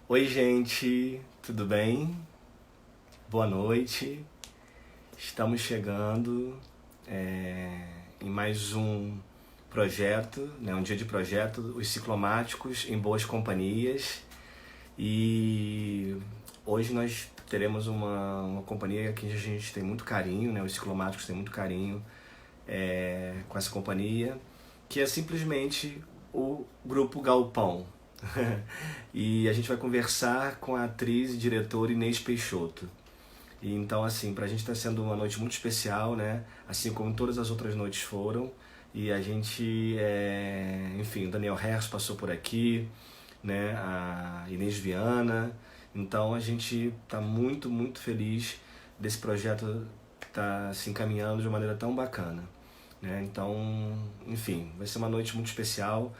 Oi, gente, tudo bem? Boa noite. Estamos chegando em mais um projeto, né, um dia de projeto, os ciclomáticos em boas companhias. E hoje nós teremos uma companhia que a gente tem muito carinho, né, os ciclomáticos têm muito carinho com essa companhia, que é simplesmente o Grupo Galpão. E a gente vai conversar com a atriz e diretora Inês Peixoto. E então, assim, pra gente está sendo uma noite muito especial, né? Assim como todas as outras noites foram. E a gente, enfim, o Daniel Herz passou por aqui, né? A Inês Viana. Então a gente está muito, muito feliz desse projeto estar se encaminhando de uma maneira tão bacana, né? Então, enfim, vai ser uma noite muito especial,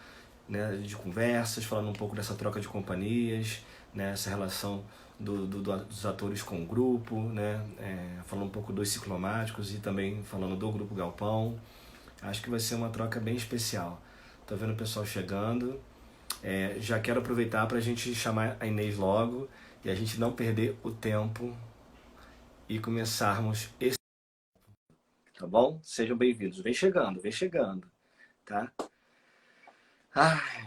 né, de conversas, falando um pouco dessa troca de companhias, né, essa relação dos atores com o grupo, né, falando um pouco dos ciclomáticos e também falando do Grupo Galpão. Acho que vai ser uma troca bem especial. Tô vendo o pessoal chegando. Já quero aproveitar para a gente chamar a Inês logo e a gente não perder o tempo e começarmos esse, tá bom? Sejam bem-vindos. Vem chegando, tá?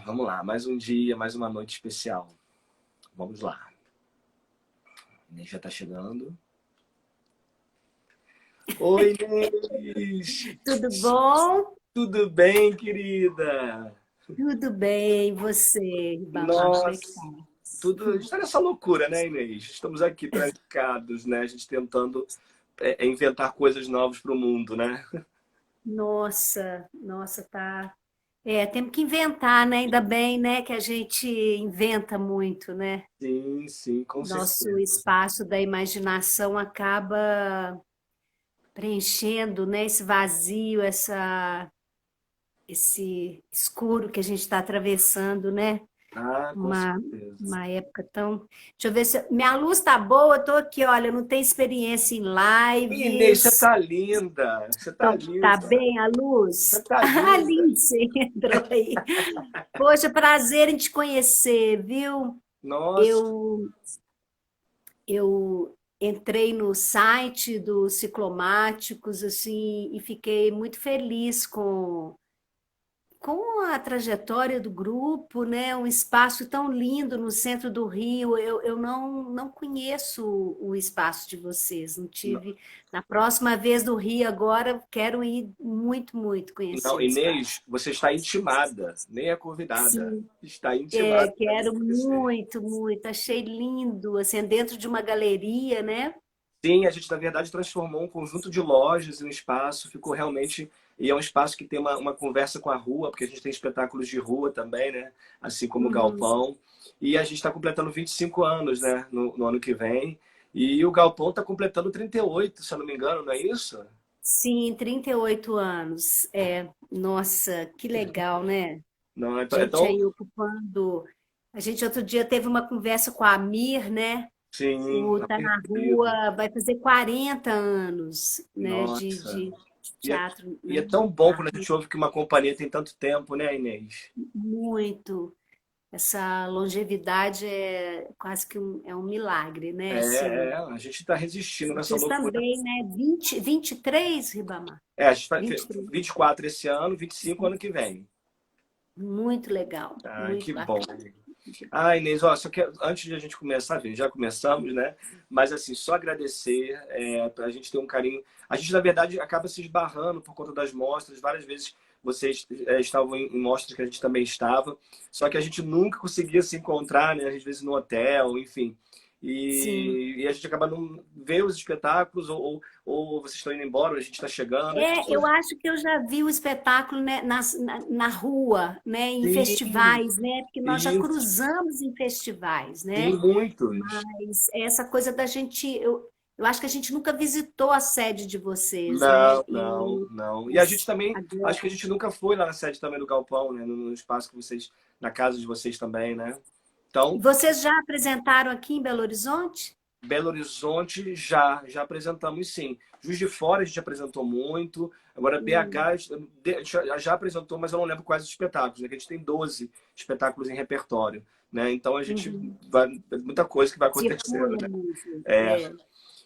Vamos lá, mais um dia, mais uma noite especial. Vamos lá. A Inês já está chegando. Oi, Inês! Tudo bom? Tudo bem, querida? Tudo bem, e você, Ribamar, como é que tá? Nossa, tudo está nessa loucura, né, Inês? Estamos aqui trancados, né? A gente tentando inventar coisas novas para o mundo, né? Nossa, tá. Temos que inventar, né? Ainda bem, né, que a gente inventa muito, né? Sim, sim, com Nosso certeza. espaço da imaginação acaba preenchendo, né, esse vazio, esse escuro que a gente está atravessando, né? Com Uma, certeza. uma época tão. Deixa eu ver se. Minha luz tá boa, eu tô aqui, olha, eu não tenho experiência em Inês, você lives. tá linda. Você tá Tá linda. bem a Você luz? tá Ah, linda. Lindsay entrou aí. Poxa, prazer em te conhecer, viu? Nossa. Eu, eu entrei no site dos ciclomáticos, assim, e fiquei muito feliz com a trajetória do grupo, né? Um espaço tão lindo no centro do Rio. Eu não conheço o espaço de vocês, não tive. Na próxima vez do Rio, agora, quero ir muito, muito conhecer Não, o espaço. Inês, você está intimada, nem é convidada. Sim, Está intimada para vir quero conhecer. muito, muito. Achei lindo, assim, dentro de uma galeria, né? Sim, a gente, na verdade, transformou um conjunto de lojas em um espaço, ficou realmente. E é um espaço que tem uma conversa com a rua, porque a gente tem espetáculos de rua também, né? Assim como o Uhum. Galpão. E a gente está completando 25 anos, né? No ano que vem. E o Galpão está completando 38, se eu não me engano, não é isso? Sim, 38 anos. Nossa, que legal, né? Não, Gente então aí ocupando. A gente outro dia teve uma conversa com a Amir, né? sim, O Tá na querido. Rua vai fazer 40 anos, né? Nossa. De E é, teatro, e é né? tão bom Na quando a rua. gente ouve que uma companhia tem tanto tempo, né, Inês? Muito. Essa longevidade é quase que é um milagre, né? Assim, A gente está resistindo nessa vocês loucura. também, né? 23, Ribamar? A gente vai ter 23. 24 esse ano, 25 ano que vem. Muito legal, Ah, muito que bom. bacana. Inês, ó, só que antes de a gente começar, já começamos, né? Mas assim, só agradecer, para a gente ter um carinho. A gente, na verdade, acaba se esbarrando por conta das mostras. Várias vezes vocês estavam em mostras que a gente também estava, só que a gente nunca conseguia se encontrar, né? Às vezes no hotel, enfim. Sim. E a gente acaba não vendo os espetáculos, ou vocês estão indo embora, ou a gente está chegando. Eu acho que eu já vi o espetáculo, né, na rua, né, em Sim, festivais, né, porque nós já isso. cruzamos em festivais, Sim, né, muitos. mas essa coisa da gente, eu acho que a gente nunca visitou a sede de vocês, né, Não, não, não. E a gente mas também, acho agora... que a gente nunca foi lá na sede também do Galpão, né? No espaço que vocês, na casa de vocês também, né? E Então, vocês já apresentaram aqui em Belo Horizonte? Belo Horizonte já apresentamos sim. Juiz de Fora a gente apresentou muito. Agora BH já apresentou, mas eu não lembro quais os espetáculos, né? Que a gente tem 12 espetáculos em repertório, né? Então a gente Uhum. vai muita coisa que vai acontecendo, Circula né? muito. É, É.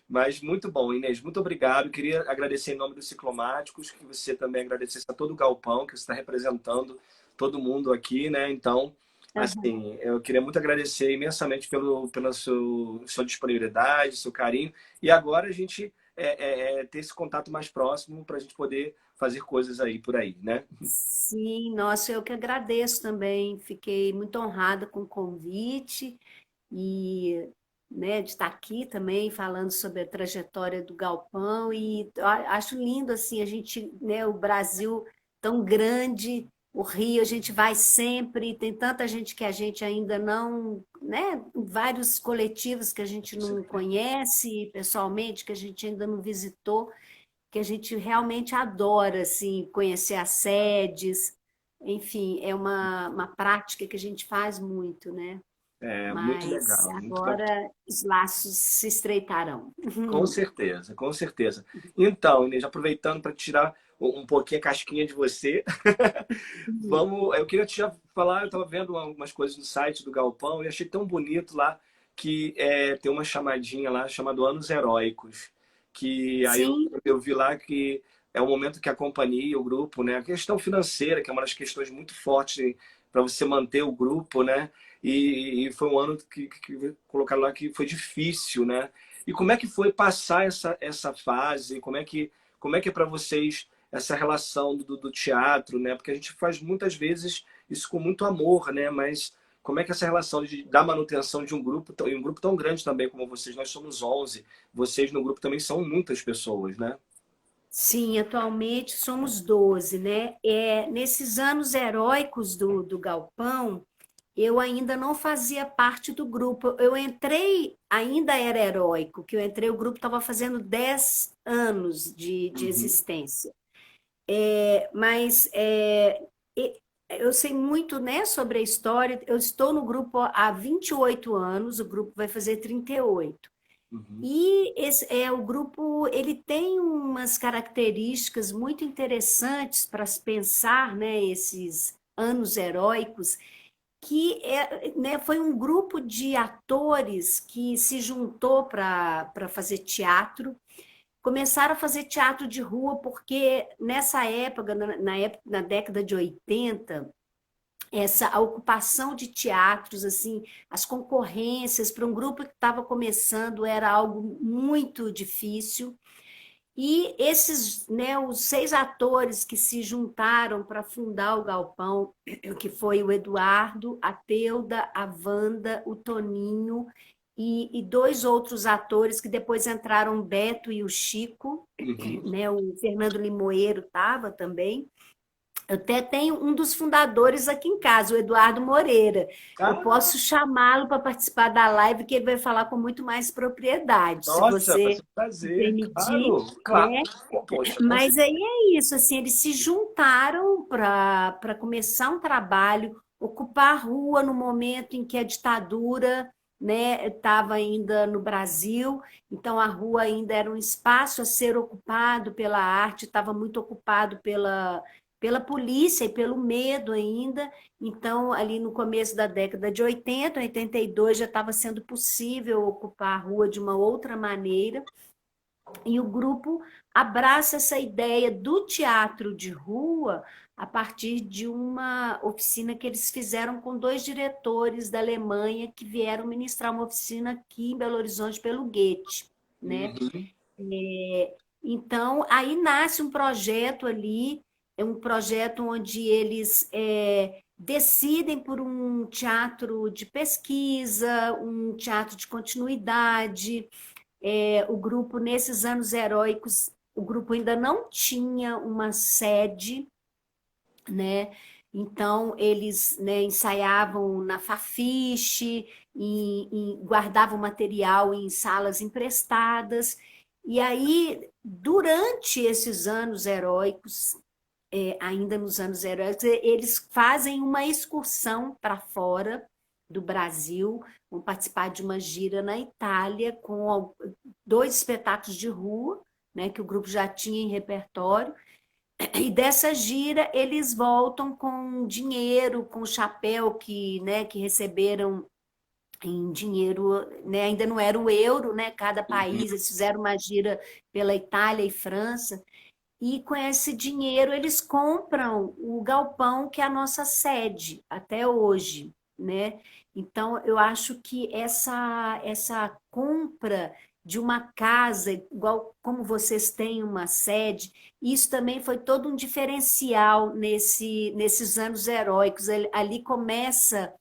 mas muito bom, Inês, muito obrigado. Queria agradecer em nome dos Ciclomáticos, que você também agradecesse a todo o Galpão, que você está representando todo mundo aqui, né? Então, Aham. assim, eu queria muito agradecer imensamente pela sua disponibilidade, seu carinho. E agora a gente ter esse contato mais próximo para a gente poder fazer coisas aí por aí, né? Sim, nossa, eu que agradeço também. Fiquei muito honrada com o convite e, né, de estar aqui também falando sobre a trajetória do Galpão e acho lindo assim a gente, né, o Brasil tão grande, o Rio a gente vai sempre, tem tanta gente que a gente ainda não, né, vários coletivos que a gente Com não certeza. conhece pessoalmente, que a gente ainda não visitou, que a gente realmente adora, assim, conhecer as sedes, enfim, é uma prática que a gente faz muito, né? É muito Mas legal, muito agora bacana. os laços se estreitarão. Com certeza, com certeza. Então, Inês, aproveitando para tirar um pouquinho a casquinha de você, vamos. Eu queria te falar, eu estava vendo algumas coisas no site do Galpão e achei tão bonito lá que tem uma chamadinha lá chamada Anos Heróicos, que aí Sim, eu vi lá que é o momento que a companhia, o grupo, né, a questão financeira, que é uma das questões muito fortes para você manter o grupo, né? E foi um ano que colocaram lá que foi difícil, né? E como é que foi passar essa fase? Como é que é para vocês essa relação do teatro, né? Porque a gente faz muitas vezes isso com muito amor, né? Mas como é que é essa relação da manutenção de um grupo, e um grupo tão grande também como vocês, nós somos 11, vocês no grupo também são muitas pessoas, né? sim, atualmente somos 12, né? Nesses anos heróicos do Galpão, eu ainda não fazia parte do grupo. Eu entrei, ainda era heróico, que eu entrei, o grupo estava fazendo 10 anos de Uhum, existência. Mas e- eu sei muito, né, sobre a história. Eu estou no grupo há 28 anos, o grupo vai fazer 38. uhum, E esse o grupo, ele tem umas características muito interessantes para se pensar, né, esses anos heróicos, que né, foi um grupo de atores que se juntou para fazer teatro. Começaram a fazer teatro de rua porque nessa época, na década de 80, a ocupação de teatros, assim, as concorrências para um grupo que estava começando era algo muito difícil. E esses, né, os 6 atores que se juntaram para fundar o Galpão, que foi o Eduardo, a Teuda, a Wanda, o Toninho e 2 outros atores que depois entraram, o Beto e o Chico, uhum. né, o Fernando Limoeiro estava também. Eu até tenho um dos fundadores aqui em casa, o Eduardo Moreira. Eu Ah, posso chamá-lo para participar da live, que ele vai falar com muito mais propriedade, se nossa, vai você ser um prazer, permitir, claro, claro. né? Poxa, com Mas certeza. aí é isso, assim, eles se juntaram para começar um trabalho, ocupar a rua no momento em que a ditadura, né, estava ainda no Brasil, então a rua ainda era um espaço a ser ocupado pela arte, estava muito ocupado pela polícia e pelo medo ainda. Então, ali no começo da década de 80, 82, já estava sendo possível ocupar a rua de uma outra maneira. E o grupo abraça essa ideia do teatro de rua a partir de uma oficina que eles fizeram com 2 diretores da Alemanha que vieram ministrar uma oficina aqui em Belo Horizonte pelo Goethe, né? Uhum, Então, aí nasce um projeto ali, é um projeto onde eles decidem por um teatro de pesquisa, um teatro de continuidade. O grupo, nesses anos heróicos, o grupo ainda não tinha uma sede, né? Então, eles, né, ensaiavam na Fafiche, guardavam material em salas emprestadas. E aí, durante esses anos heróicos, ainda nos anos heróicos, eles fazem uma excursão para fora, do Brasil, vão participar de uma gira na Itália com 2 espetáculos de rua, né, que o grupo já tinha em repertório. E dessa gira eles voltam com dinheiro, com chapéu né, que receberam em dinheiro, né, ainda não era o euro, né, cada Uhum. país, eles fizeram uma gira pela Itália e França, e com esse dinheiro eles compram o galpão que é a nossa sede até hoje, né? Então eu acho que essa compra de uma casa, igual como vocês têm uma sede, isso também foi todo um diferencial nesses anos heróicos. Ali começa,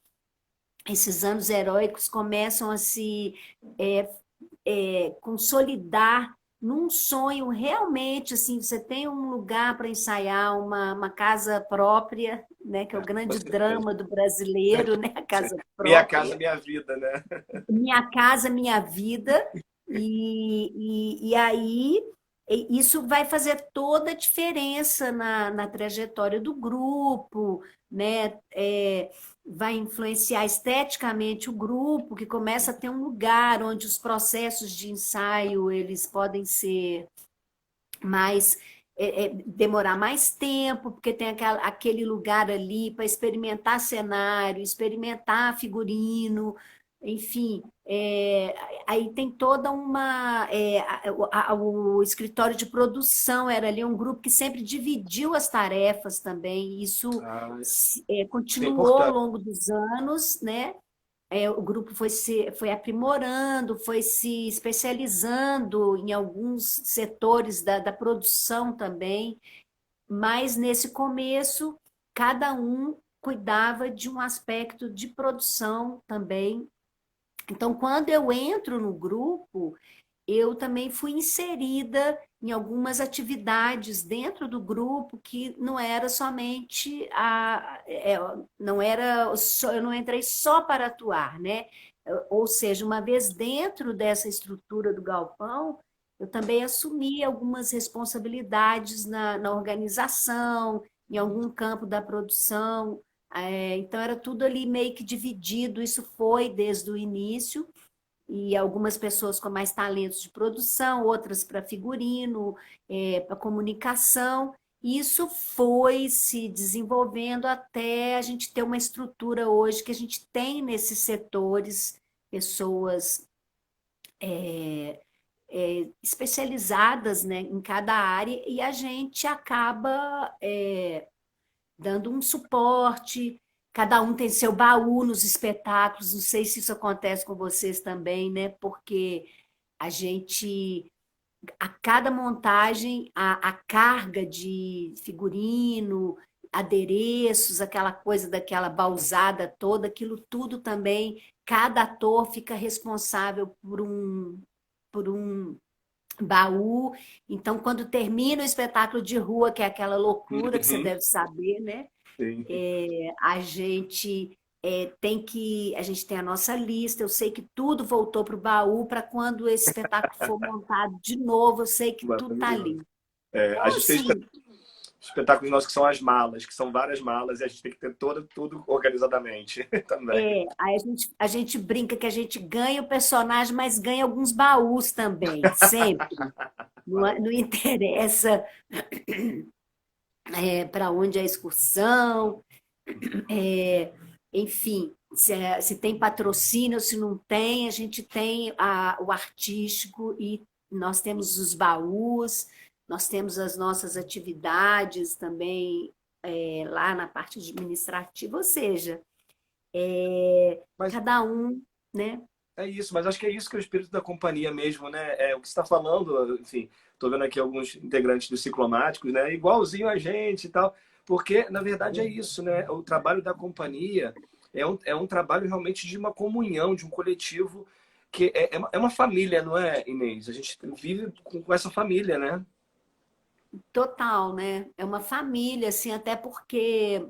esses anos heróicos começam a se é, consolidar num sonho realmente, assim, você tem um lugar para ensaiar, uma casa própria, né, que é o Com grande certeza. drama do brasileiro, né, a Sim. casa Minha casa, própria. minha vida, né? Minha casa, minha vida, e aí isso vai fazer toda a diferença na trajetória do grupo, né? Vai influenciar esteticamente o grupo, que começa a ter um lugar onde os processos de ensaio eles podem ser mais demorar mais tempo, porque tem aquele lugar ali para experimentar cenário, experimentar figurino, enfim, aí tem toda uma. O escritório de produção era ali um grupo que sempre dividiu as tarefas também, e isso Ah, isso é continuou ao importante. longo dos anos, né? O grupo foi aprimorando, foi se especializando em alguns setores da produção também, mas nesse começo, cada um cuidava de um aspecto de produção também. Então, quando eu entro no grupo, eu também fui inserida em algumas atividades dentro do grupo que não era somente não era só, eu não entrei só para atuar, né? Ou seja, uma vez dentro dessa estrutura do galpão, eu também assumi algumas responsabilidades na organização, em algum campo da produção. Então era tudo ali meio que dividido, isso foi desde o início, e algumas pessoas com mais talentos de produção, outras para figurino, para comunicação. Isso foi se desenvolvendo até a gente ter uma estrutura hoje que a gente tem nesses setores pessoas especializadas, né, em cada área, e a gente acaba dando um suporte. Cada um tem seu baú nos espetáculos. Não sei se isso acontece com vocês também, né? Porque a gente, a cada montagem, a carga de figurino, adereços, aquela coisa daquela bausada toda, aquilo tudo também, cada ator fica responsável por um baú. Então, quando termina o espetáculo de rua, que é aquela loucura que você Uhum. deve saber, né? Sim. A gente a gente tem a nossa lista, eu sei que tudo voltou para o baú, para quando esse espetáculo for montado de novo, eu sei que tudo está Maravilhoso. ali. A Então, gente tem assim, espetáculos nossos que são as malas, que são várias malas, e a gente tem que ter tudo organizadamente também. aí a gente brinca que a gente ganha o personagem, mas ganha alguns baús também, sempre. Não, não Maravilhoso. interessa para onde é a excursão, enfim, se tem patrocínio, se não tem, a gente tem o artístico e nós temos os baús, nós temos as nossas atividades também lá na parte administrativa, ou seja, Mas cada um, né? é isso, mas acho que é isso que é o espírito da companhia mesmo, né? É o que você está falando, enfim, estou vendo aqui alguns integrantes dos ciclomáticos, né? Igualzinho a gente e tal, porque na verdade é isso, né? O trabalho da companhia é um trabalho realmente de uma comunhão, de um coletivo que é uma família, não é, Inês? A gente vive com essa família, né? Total, né? É uma família, assim, até porque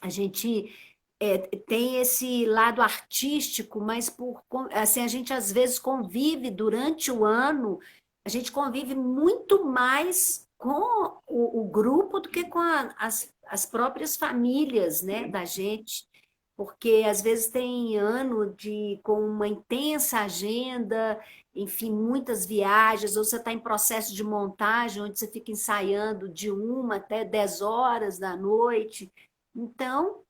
a gente tem esse lado artístico, mas assim, a gente às vezes convive durante o ano, a gente convive muito mais com o grupo do que com as próprias famílias, né, da gente, porque às vezes tem ano com uma intensa agenda, enfim, muitas viagens, ou você está em processo de montagem, onde você fica ensaiando de 1 até 10 horas da noite. Então,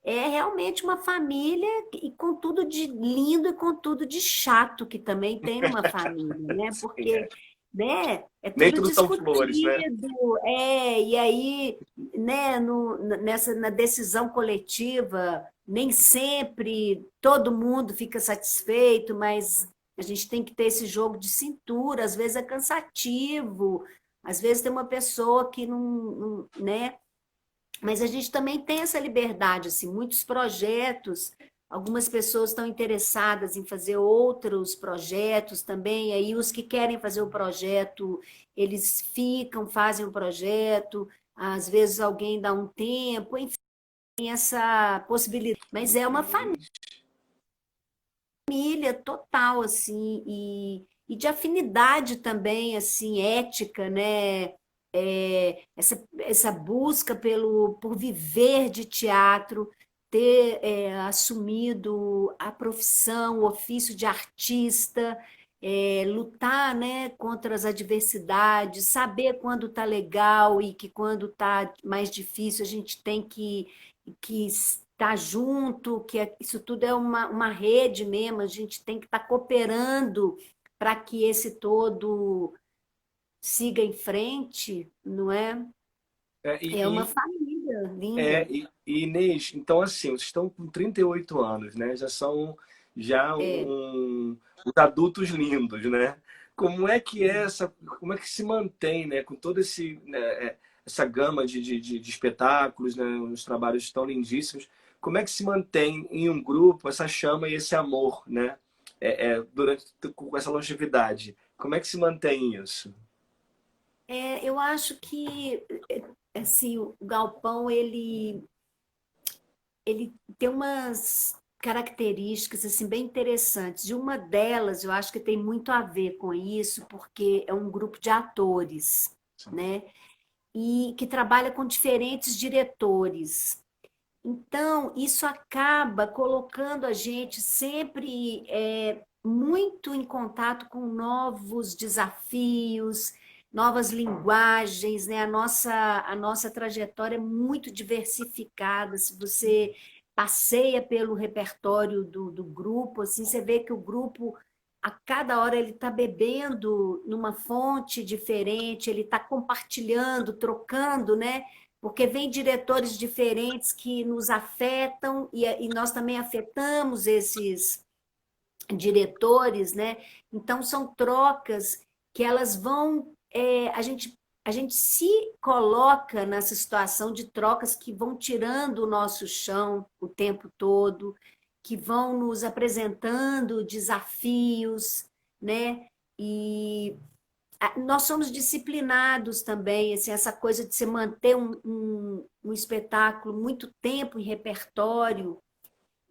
é realmente uma família e com tudo de lindo e com tudo de chato que também tem numa família, né? Sim, Porque, né, é nem tudo tudo são flores, né? discutido, e aí, né, na decisão coletiva, nem sempre todo mundo fica satisfeito, mas a gente tem que ter esse jogo de cintura, às vezes é cansativo, às vezes tem uma pessoa que né? Mas a gente também tem essa liberdade, assim, muitos projetos, algumas pessoas estão interessadas em fazer outros projetos também, aí os que querem fazer o projeto, eles ficam, fazem o projeto, às vezes alguém dá um tempo, enfim, tem essa possibilidade. Mas é uma Inês. família total, assim, e de afinidade também, assim, ética, né? Essa busca por viver de teatro, ter assumido a profissão, o ofício de artista, lutar, né, contra as adversidades, saber quando está legal e que quando está mais difícil a gente tem que estar junto, isso tudo é uma rede mesmo, a gente tem que estar cooperando para que esse todo siga em frente, não é? É, É uma família linda. e Inês, então assim, vocês estão com 38 anos, né? Já são já É. os adultos lindos, né? Como é que é essa, como é que se mantém, né? Com todo esse, né, essa gama de espetáculos, né? Os trabalhos tão lindíssimos. Como é que se mantém em um grupo essa chama e esse amor, né? Durante com essa longevidade. Como é que se mantém isso? Eu acho que assim, o Galpão ele tem umas características assim bem interessantes. E uma delas, eu acho que tem muito a ver com isso, porque é um grupo de atores, né? E que trabalha com diferentes diretores. Então, isso acaba colocando a gente sempre muito em contato com novos desafios, novas linguagens, né? A nossa trajetória é muito diversificada. Se você passeia pelo repertório do grupo, assim, você vê que o grupo, a cada hora, ele está bebendo numa fonte diferente, ele está compartilhando, trocando, né? Porque vem diretores diferentes que nos afetam e nós também afetamos esses diretores, né? Então são trocas que elas vão, a gente se coloca nessa situação de trocas que vão tirando o nosso chão o tempo todo, que vão nos apresentando desafios, né? E nós somos disciplinados também, assim, essa coisa de se manter um espetáculo muito tempo em repertório.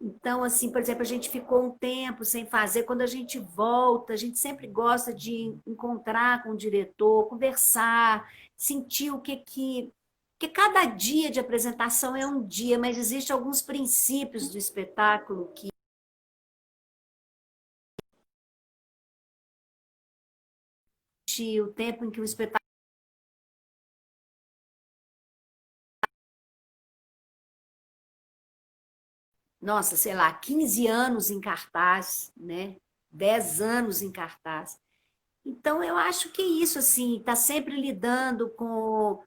Então, assim, por exemplo, a gente ficou um tempo sem fazer, quando a gente volta, a gente sempre gosta de encontrar com o diretor, conversar, sentir o que. Porque cada dia de apresentação é um dia, mas existem alguns princípios do espetáculo que o tempo em que o espetáculo, nossa, sei lá, 15 anos em cartaz, né? 10 anos em cartaz. Então, eu acho que é isso, assim, está sempre lidando com,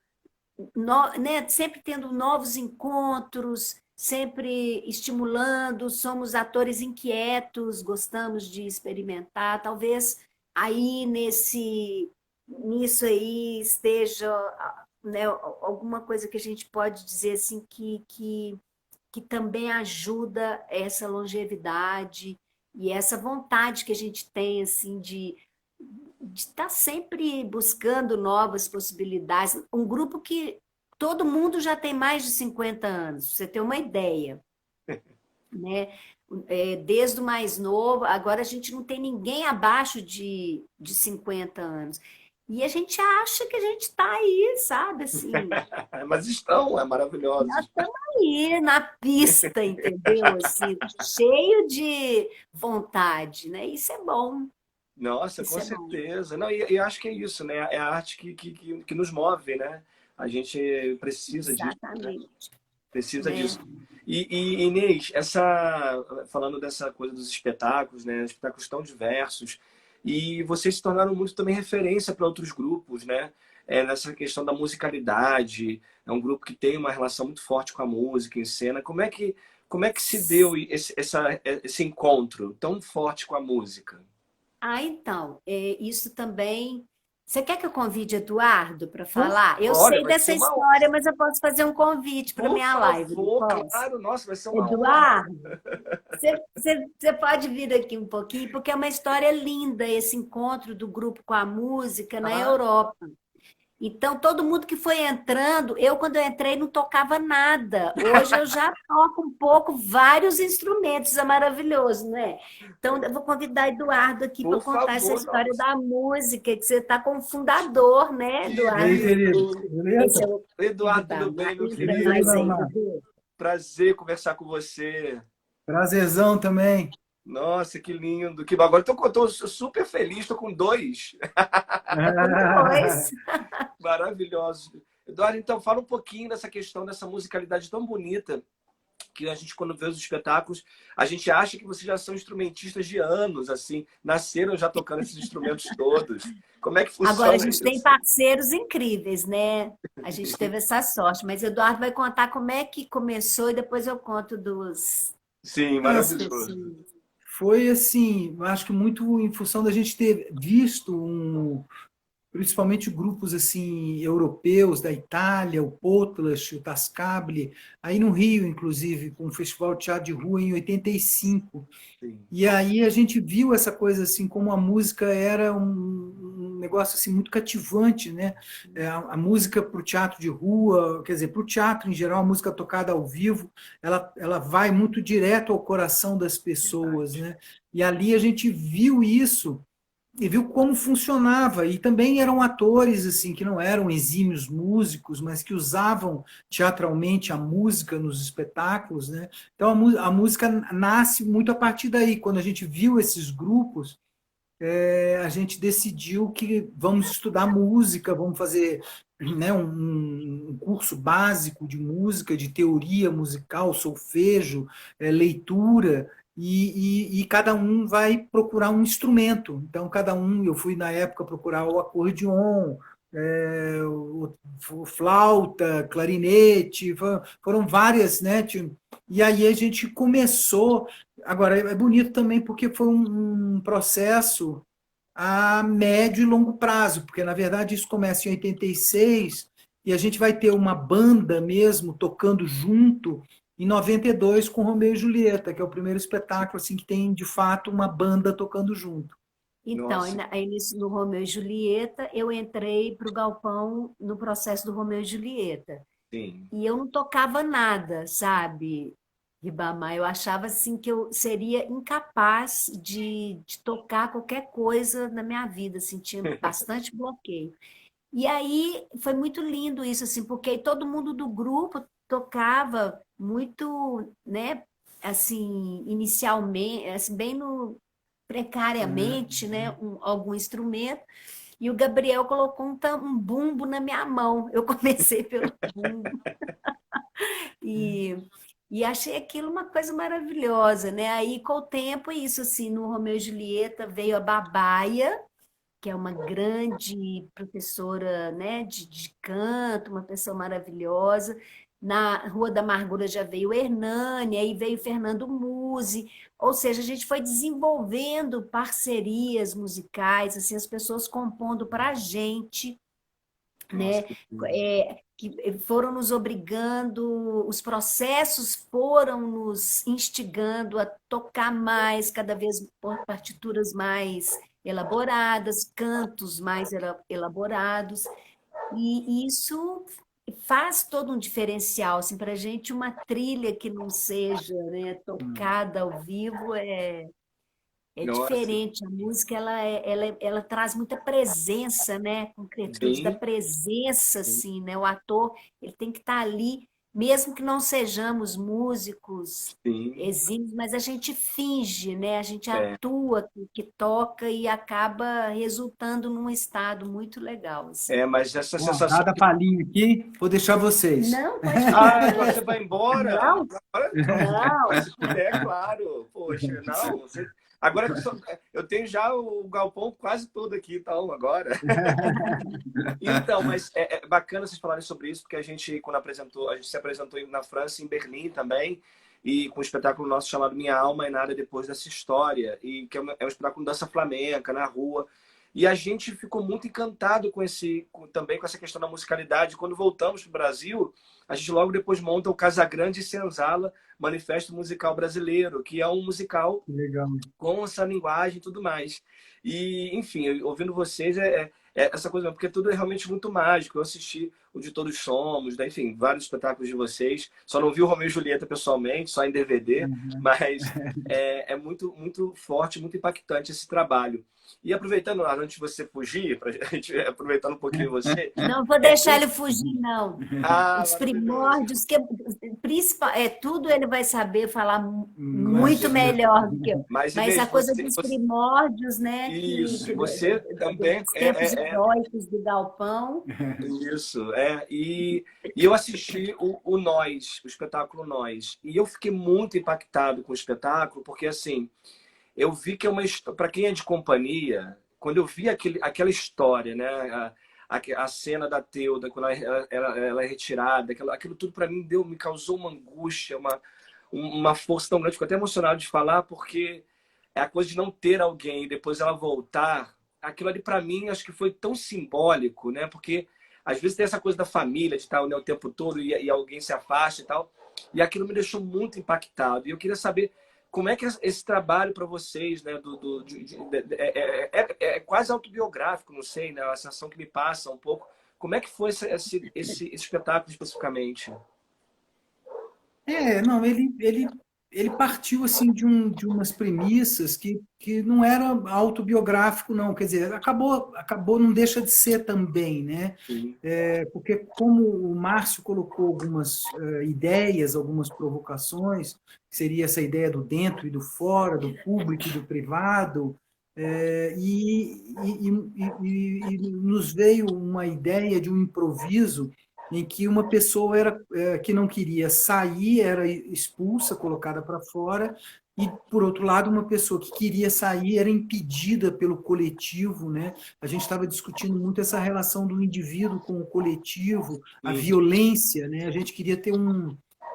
né, sempre tendo novos encontros, sempre estimulando, somos atores inquietos, gostamos de experimentar, talvez aí nisso aí esteja, né, alguma coisa que a gente pode dizer assim que também ajuda essa longevidade e essa vontade que a gente tem assim de estar sempre buscando novas possibilidades. Um grupo que todo mundo já tem mais de 50 anos, pra você ter uma ideia, né? Desde o mais novo, agora a gente não tem ninguém abaixo de 50 anos. E a gente acha que a gente está aí, sabe? Assim, Mas estão, é nós maravilhosos. estamos aí na pista, entendeu? Assim, cheio de vontade, né? Isso é bom, Nossa, com isso é bom. certeza. Não, e acho que é isso, né? É a arte que nos move, né? A gente precisa disso, né? Exatamente, Precisa né? disso. E Inês, falando dessa coisa dos espetáculos, né? Espetáculos tão diversos, e vocês se tornaram muito também referência para outros grupos, né? Nessa questão da musicalidade, é um grupo que tem uma relação muito forte com a música em cena. Como é que se deu esse encontro tão forte com a música? Ah, então, isso também. Você quer que eu convide Eduardo para Por falar? Eu Olha, sei vai ser dessa uma. história, mas eu posso fazer um convite para Por minha live, não favor, posso? claro, nossa, vai ser uma honra. Eduardo, você pode vir aqui um pouquinho, porque é uma história linda esse encontro do grupo com a música na Ah, Europa. Então, todo mundo que foi entrando, eu, quando eu entrei, não tocava nada. Hoje eu já toco um pouco vários instrumentos, é maravilhoso, né? Então, eu vou convidar Eduardo aqui para por contar essa favor, história nossa. da música, que você está como fundador, né, E aí, Eduardo? querido? Querido. Esse é Beleza? o Eduardo, tudo Ribamar, bem, meu Querido mais querido? ainda Ribamar. dele. Prazer conversar com você. Prazerzão também. Nossa, que lindo. Que agora tô super feliz, estou com dois. Tá com dois. Maravilhosos. Eduardo, então fala um pouquinho dessa questão dessa musicalidade tão bonita que a gente, quando vê os espetáculos, a gente acha que vocês já são instrumentistas de anos, assim, nasceram já tocando esses instrumentos todos. Como é que Agora, a funciona gente tem isso? parceiros incríveis, né? A gente teve essa sorte, mas Eduardo vai contar como é que começou e depois eu conto Sim, das maravilhoso. pessoas. Foi assim, acho que muito em função da gente ter visto principalmente grupos assim europeus da Itália, o Potlas, o Tascabile, aí no Rio, inclusive, com o Festival de Teatro de Rua em 85. Sim. E aí a gente viu essa coisa assim, como a música era um negócio assim muito cativante, né? A música para o teatro de rua, quer dizer, para o teatro em geral, a música tocada ao vivo, ela vai muito direto ao coração das pessoas, Verdade. né? E ali a gente viu isso e viu como funcionava. E também eram atores assim que não eram exímios músicos, mas que usavam teatralmente a música nos espetáculos, né? Então a música nasce muito a partir daí. Quando a gente viu esses grupos, a gente decidiu que vamos estudar música, vamos fazer, né, um curso básico de música, de teoria musical, solfejo, leitura, e cada um vai procurar um instrumento. Então, cada um, eu fui na época procurar o acordeon, o flauta, clarinete, foram várias, né? E aí a gente começou. Agora, é bonito também porque foi um processo a médio e longo prazo, porque, na verdade, isso começa em 86 e a gente vai ter uma banda mesmo tocando junto em 92 com Romeu e Julieta, que é o primeiro espetáculo assim que tem, de fato, uma banda tocando junto. Então, Nossa, aí no Romeu e Julieta, eu entrei para o galpão no processo do Romeu e Julieta. sim. E eu não tocava nada, sabe, Ribamar? Eu achava assim que eu seria incapaz de tocar qualquer coisa na minha vida, assim, tinha bastante bloqueio. E aí foi muito lindo isso, assim, porque todo mundo do grupo tocava muito, né, assim, inicialmente, assim, bem no precariamente, né, algum instrumento. E o Gabriel colocou um bumbo na minha mão. Eu comecei pelo bumbo e, e achei aquilo uma coisa maravilhosa, né? Aí, com o tempo, isso assim, no Romeu e Julieta veio a Babaia, que é uma grande professora, né, de canto, uma pessoa maravilhosa. Na Rua da Amargura já veio Hernani, aí veio Fernando Musi, ou seja, a gente foi desenvolvendo parcerias musicais, assim, as pessoas compondo para a gente, Nossa, né? que lindo. Que foram nos obrigando, os processos foram nos instigando a tocar mais, cada vez por partituras mais elaboradas, cantos mais elaborados, e isso faz todo um diferencial, assim, para a gente uma trilha que não seja, né, tocada ao vivo É Nossa, diferente, a música ela traz muita presença, né? Concretude da sim, presença, sim. assim, né? O ator ele tem que estar ali, mesmo que não sejamos músicos Sim. exímios, mas a gente finge, né? A gente É, atua, que toca e acaba resultando num estado muito legal, assim. mas essa Ó, sensação dada a de. palhinha aqui, vou deixar vocês. Não, pode Ah, falar. agora você vai embora? Não, Agora, então, não. se puder, claro. Poxa, não. Agora eu tenho já o galpão quase todo aqui, então, agora. Então, mas é bacana vocês falarem sobre isso, porque a gente, quando apresentou, a gente se apresentou na França, em Berlim também, e com um espetáculo nosso chamado Minha Alma e Nada Depois dessa História, e que é um espetáculo de dança flamenca, na rua. E a gente ficou muito encantado com também com essa questão da musicalidade. Quando voltamos para o Brasil, a gente logo depois monta o Casagrande e Senzala, Manifesto Musical Brasileiro, que é um musical Legal. com essa linguagem e tudo mais. E, enfim, ouvindo vocês, essa coisa, porque tudo é realmente muito mágico. Eu assisti o De Todos Somos, né? Enfim, vários espetáculos de vocês. Só não vi o Romeu e Julieta pessoalmente, só em DVD, Uhum. mas é muito, muito forte, muito impactante esse trabalho. E aproveitando, antes de você fugir, para a gente aproveitando um pouquinho você, Não vou é, deixar eu... ele fugir, não. Ah, Os maravilhoso. primórdios, que principal, tudo ele vai saber falar muito Mas, Imagina. melhor do que eu. mas Mas a Inês, coisa dos primórdios, né, isso, você também dos tempos heróicos do Galpão. isso, e eu assisti o Nós, o espetáculo Nós, e eu fiquei muito impactado com o espetáculo, porque assim, eu vi que é uma história, para quem é de companhia, quando eu vi aquela história, né, a cena da Teuda, quando ela é retirada, aquilo tudo para mim me causou uma angústia, uma força tão grande, fico até emocionado de falar, porque é a coisa de não ter alguém e depois ela voltar. Aquilo ali, para mim, acho que foi tão simbólico, né? Porque às vezes tem essa coisa da família, de estar, né, o tempo todo e alguém se afasta e tal. E aquilo me deixou muito impactado. E eu queria saber como é que é esse trabalho para vocês, né? É quase autobiográfico, não sei, né? A sensação que me passa um pouco. Como é que foi esse espetáculo especificamente? Não, ele partiu assim de umas premissas que não era autobiográfico, não. Quer dizer, acabou, não deixa de ser também, né? Sim, Porque como o Márcio colocou algumas ideias, algumas provocações, que seria essa ideia do dentro e do fora, do público e do privado, e nos veio uma ideia de um improviso em que uma pessoa que não queria sair era expulsa, colocada para fora, e, por outro lado, uma pessoa que queria sair era impedida pelo coletivo, né? A gente estava discutindo muito essa relação do indivíduo com o coletivo, a isso, violência, né? A gente queria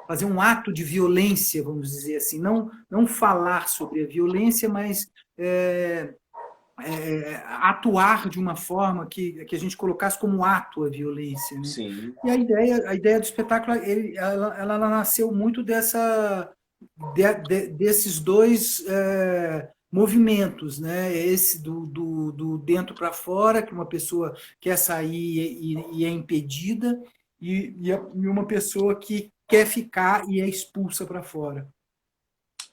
fazer um ato de violência, vamos dizer assim, não falar sobre a violência, mas atuar de uma forma que a gente colocasse como ato a violência, né? sim, E a ideia do espetáculo, ela nasceu muito desses dois movimentos, né? Esse do dentro para fora, que uma pessoa quer sair e é impedida, e uma pessoa que quer ficar e é expulsa para fora.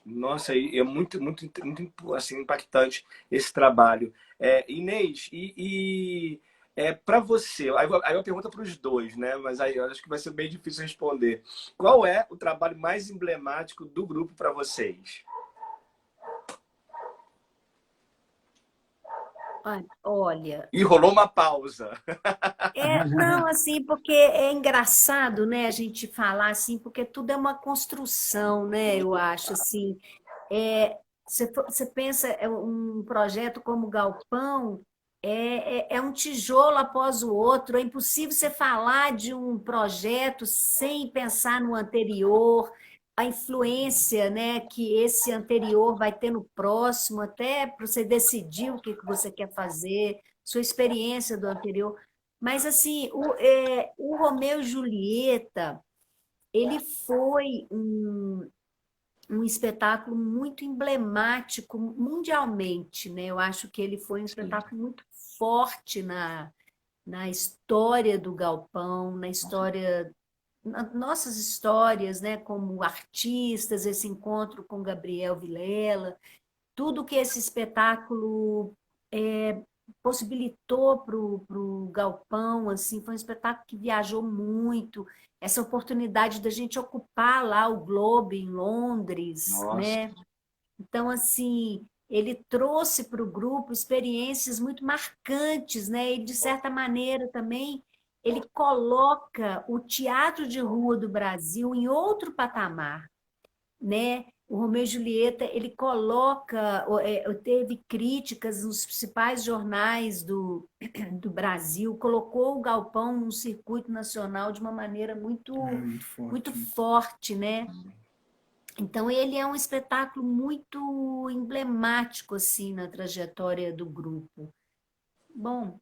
nossa, e é muito, muito, muito assim, impactante esse trabalho. Inês, para você, aí eu pergunta para os dois, né? Mas aí eu acho que vai ser bem difícil responder. Qual é o trabalho mais emblemático do grupo para vocês? Olha, E rolou uma pausa. não, assim, porque é engraçado, né, a gente falar assim, porque tudo é uma construção, né, eu acho, assim. Você pensa, um projeto como o Galpão, é um tijolo após o outro, é impossível você falar de um projeto sem pensar no anterior, a influência, né, que esse anterior vai ter no próximo, até para você decidir o que que você quer fazer, sua experiência do anterior. Mas, assim, o Romeu e Julieta, ele foi um espetáculo muito emblemático mundialmente, né? Eu acho que ele foi um Sim, espetáculo muito forte na história do Galpão, na história, nossas histórias, né? Como artistas, esse encontro com Gabriel Vilela. tudo que esse espetáculo possibilitou para o Galpão, assim, foi um espetáculo que viajou muito, essa oportunidade da gente ocupar lá o Globo em Londres, Nossa. né? Então, assim, ele trouxe para o grupo experiências muito marcantes, né? E, de certa maneira, também, ele coloca o teatro de rua do Brasil em outro patamar, né? O Romeu e Julieta, ele coloca, teve críticas nos principais jornais do Brasil, colocou o Galpão no circuito nacional de uma maneira Muito muito forte. forte, né? Então, ele é um espetáculo muito emblemático, assim, na trajetória do grupo. Bom,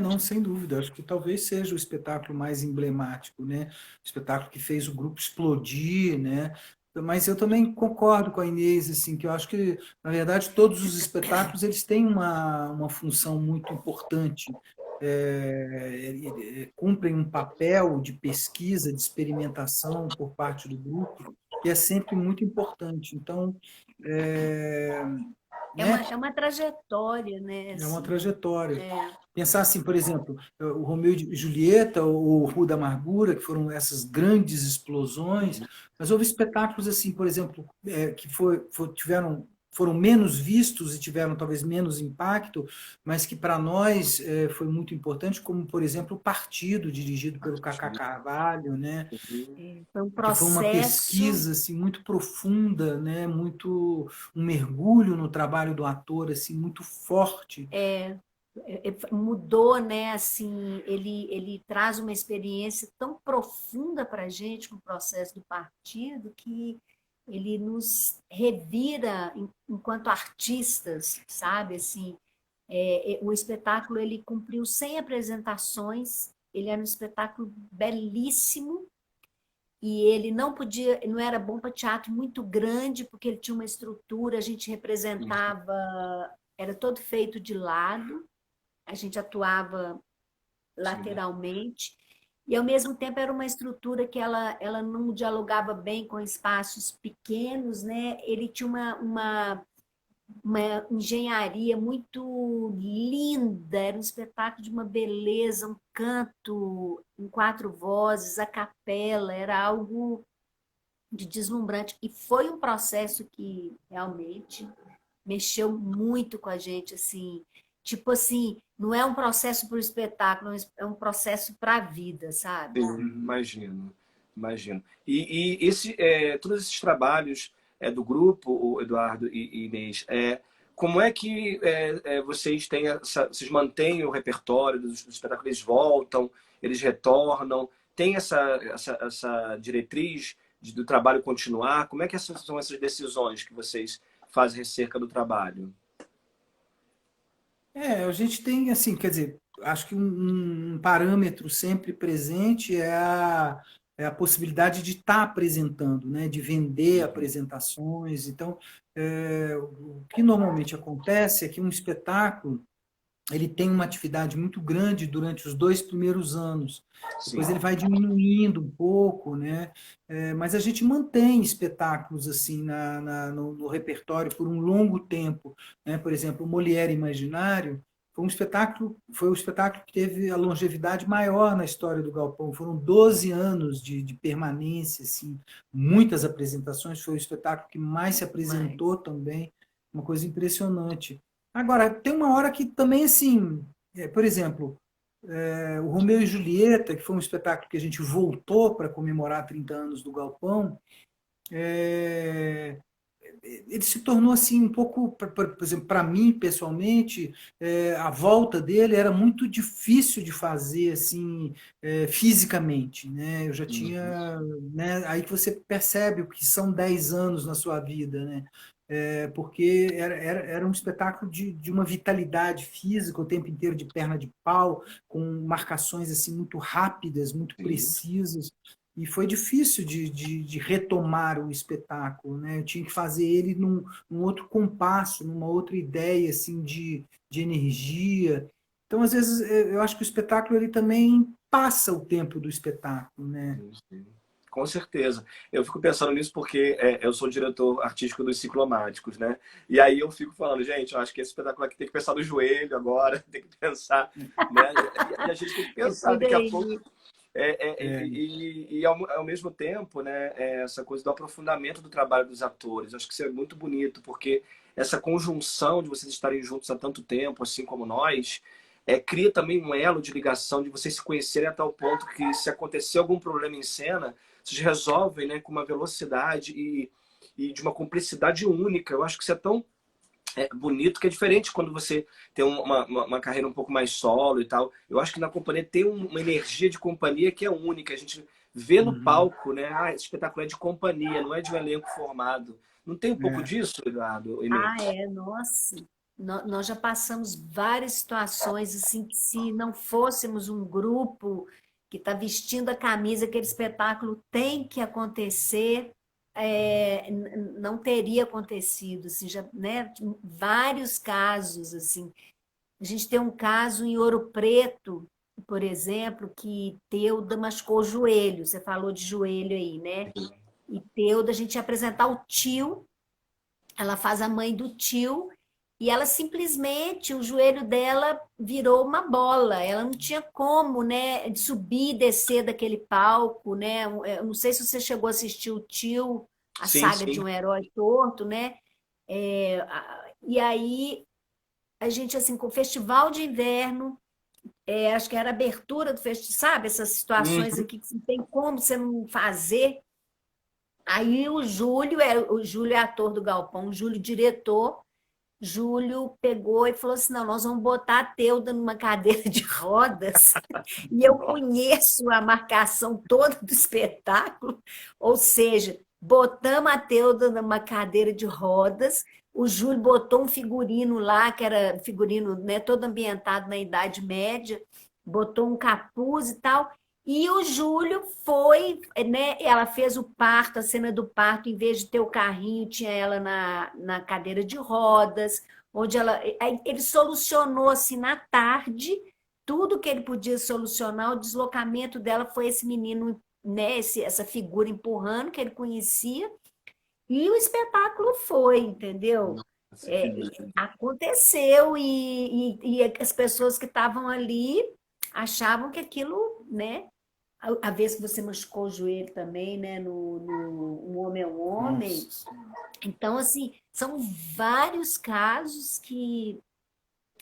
Não, sem dúvida. Acho que talvez seja o espetáculo mais emblemático, né? O espetáculo que fez o grupo explodir, né? Mas eu também concordo com a Inês, assim, que eu acho que, na verdade, todos os espetáculos eles têm uma função muito importante. Cumprem um papel de pesquisa, de experimentação por parte do grupo, que é sempre muito importante. Então, é, né? é uma trajetória, né? É uma Assim, trajetória. é, Pensar assim, por exemplo, o Romeu e Julieta, ou o Rua da Amargura, que foram essas grandes explosões, mas houve espetáculos assim, por exemplo, que foram menos vistos e tiveram talvez menos impacto, mas que para nós foi muito importante, como, por exemplo, o Partido, dirigido pelo Cacá Carvalho, né? foi um Que foi uma processo. pesquisa assim, muito profunda, né? Muito um mergulho no trabalho do ator assim, muito forte. Mudou, né? Assim, ele traz uma experiência tão profunda para a gente no processo do partido que ele nos revira enquanto artistas, sabe? Assim, o espetáculo ele cumpriu 100 apresentações, ele era um espetáculo belíssimo e ele não era bom para teatro muito grande porque ele tinha uma estrutura, a gente representava, era todo feito de lado, a gente atuava Sim. lateralmente, e ao mesmo tempo era uma estrutura que ela não dialogava bem com espaços pequenos, né? Ele tinha uma engenharia muito linda, era um espetáculo de uma beleza, um canto em 4 vozes, a capela, era algo de deslumbrante. E foi um processo que realmente mexeu muito com a gente, assim, tipo assim, não é um processo para o espetáculo, é um processo para a vida, sabe? Sim, imagino, imagino. Todos esses trabalhos do grupo, o Eduardo e Inês, como é que vocês têm vocês mantêm o repertório dos espetáculos, eles voltam, eles retornam, tem essa diretriz do trabalho continuar? Como é que são essas decisões que vocês fazem acerca do trabalho? A gente tem, assim, quer dizer, acho que um parâmetro sempre presente é a possibilidade de estar apresentando, né, de vender Uhum. apresentações. Então, o que normalmente acontece é que um espetáculo ele tem uma atividade muito grande durante os 2 primeiros anos. Sim. Depois ele vai diminuindo um pouco, né? Mas a gente mantém espetáculos assim no repertório por um longo tempo, né? Por exemplo, o Molière Imaginário foi o espetáculo que teve a longevidade maior na história do Galpão. Foram 12 anos de permanência, assim, muitas apresentações. Foi o espetáculo que mais se apresentou Mas também, uma coisa impressionante. Agora, tem uma hora que também, assim, por exemplo, o Romeu e Julieta, que foi um espetáculo que a gente voltou para comemorar 30 anos do Galpão, é, ele se tornou assim um pouco, por exemplo, para mim pessoalmente, a volta dele era muito difícil de fazer assim fisicamente, né? Eu já Uhum. tinha, né? Aí que você percebe o que são 10 anos na sua vida, né? Porque era um espetáculo de uma vitalidade física o tempo inteiro de perna de pau, com marcações assim muito rápidas, muito Sim. precisas. E foi difícil de retomar o espetáculo, né? Eu tinha que fazer ele num outro compasso, numa outra ideia assim de energia. Então, às vezes, eu acho que o espetáculo ele também passa o tempo do espetáculo, né? Sim, sim. Com certeza. Eu fico pensando nisso porque eu sou diretor artístico dos Ciclomáticos, né? E aí eu fico falando, gente, eu acho que esse espetáculo aqui tem que pensar no joelho agora, tem que pensar, né? E a gente tem que É pensar por daqui a aí. pouco. É. Ao mesmo tempo, né, essa coisa do aprofundamento do trabalho dos atores. Acho que isso é muito bonito, porque essa conjunção de vocês estarem juntos há tanto tempo, assim como nós, cria também um elo de ligação, de vocês se conhecerem a tal ponto que, se acontecer algum problema em cena, vocês resolvem, né, com uma velocidade e de uma cumplicidade única. Eu acho que isso é tão bonito, que é diferente quando você tem uma carreira um pouco mais solo e tal. Eu acho que na companhia tem uma energia de companhia que é única. A gente vê no Uhum. palco, né? Ah, esse espetáculo é de companhia, não é de um elenco formado. Não tem um pouco É. disso, Eduardo, Ah, Inês? é, nossa. Nós já passamos várias situações assim que, se não fôssemos um grupo que está vestindo a camisa, aquele espetáculo tem que acontecer, não teria acontecido, assim, já, né? Vários casos assim. A gente tem um caso em Ouro Preto, por exemplo, que Teuda machucou o joelho. Você falou de joelho aí, né? E Teuda, a gente ia apresentar o tio, ela faz a mãe do tio, e ela simplesmente, o joelho dela virou uma bola. Ela não tinha como, né, de subir e descer daquele palco, né? Eu não sei se você chegou a assistir o Tio, a Sim, saga de sim. um herói torto, né? E aí a gente, assim, com o festival de inverno, acho que era a abertura do festival, sabe? Essas situações Uhum. aqui que não tem como você não fazer. Aí o Júlio é ator do Galpão, o Júlio diretor. Júlio pegou e falou assim: não, nós vamos botar a Teuda numa cadeira de rodas, e eu Nossa. conheço a marcação toda do espetáculo, ou seja, botamos a Teuda numa cadeira de rodas, o Júlio botou um figurino lá, que era figurino, né, todo ambientado na Idade Média, botou um capuz e tal, e o Júlio foi, né? Ela fez o parto, a cena do parto, em vez de ter o carrinho, tinha ela na cadeira de rodas, onde ele solucionou assim na tarde tudo que ele podia solucionar. O deslocamento dela foi esse menino, né? Essa figura empurrando que ele conhecia, e o espetáculo foi, entendeu? Nossa, que lindo. Aconteceu e as pessoas que estavam ali achavam que aquilo, né? A vez que você machucou o joelho também, né? No Um Homem é um Homem. Nossa. Então, assim, são vários casos que,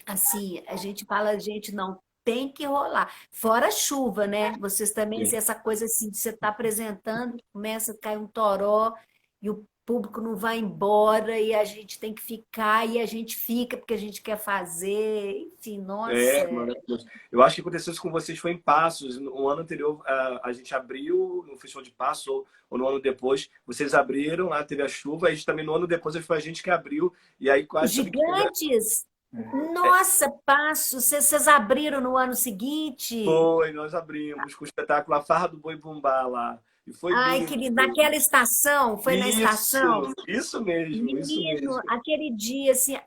assim, a gente fala, gente, não tem que rolar. Fora a chuva, né? Vocês também, se Sim. essa coisa assim, de você está apresentando, começa a cair um toró e o público não vai embora e a gente tem que ficar e a gente fica porque a gente quer fazer. Enfim, nossa. Maravilhoso. Eu acho que aconteceu isso com vocês foi em Passos. No ano anterior, a gente abriu no Festival de Passos, ou no ano depois, vocês abriram, lá teve a chuva, e também no ano depois foi a gente que abriu, e aí Os quase também que teve. gigantes. É. Nossa, passo. Vocês abriram no ano seguinte? Foi, nós abrimos com o espetáculo A Farra do Boi Bumbá lá. E foi Ai, lindo. querido, naquela estação, foi na Isso, estação? isso mesmo, isso Menino, mesmo. aquele dia, assim,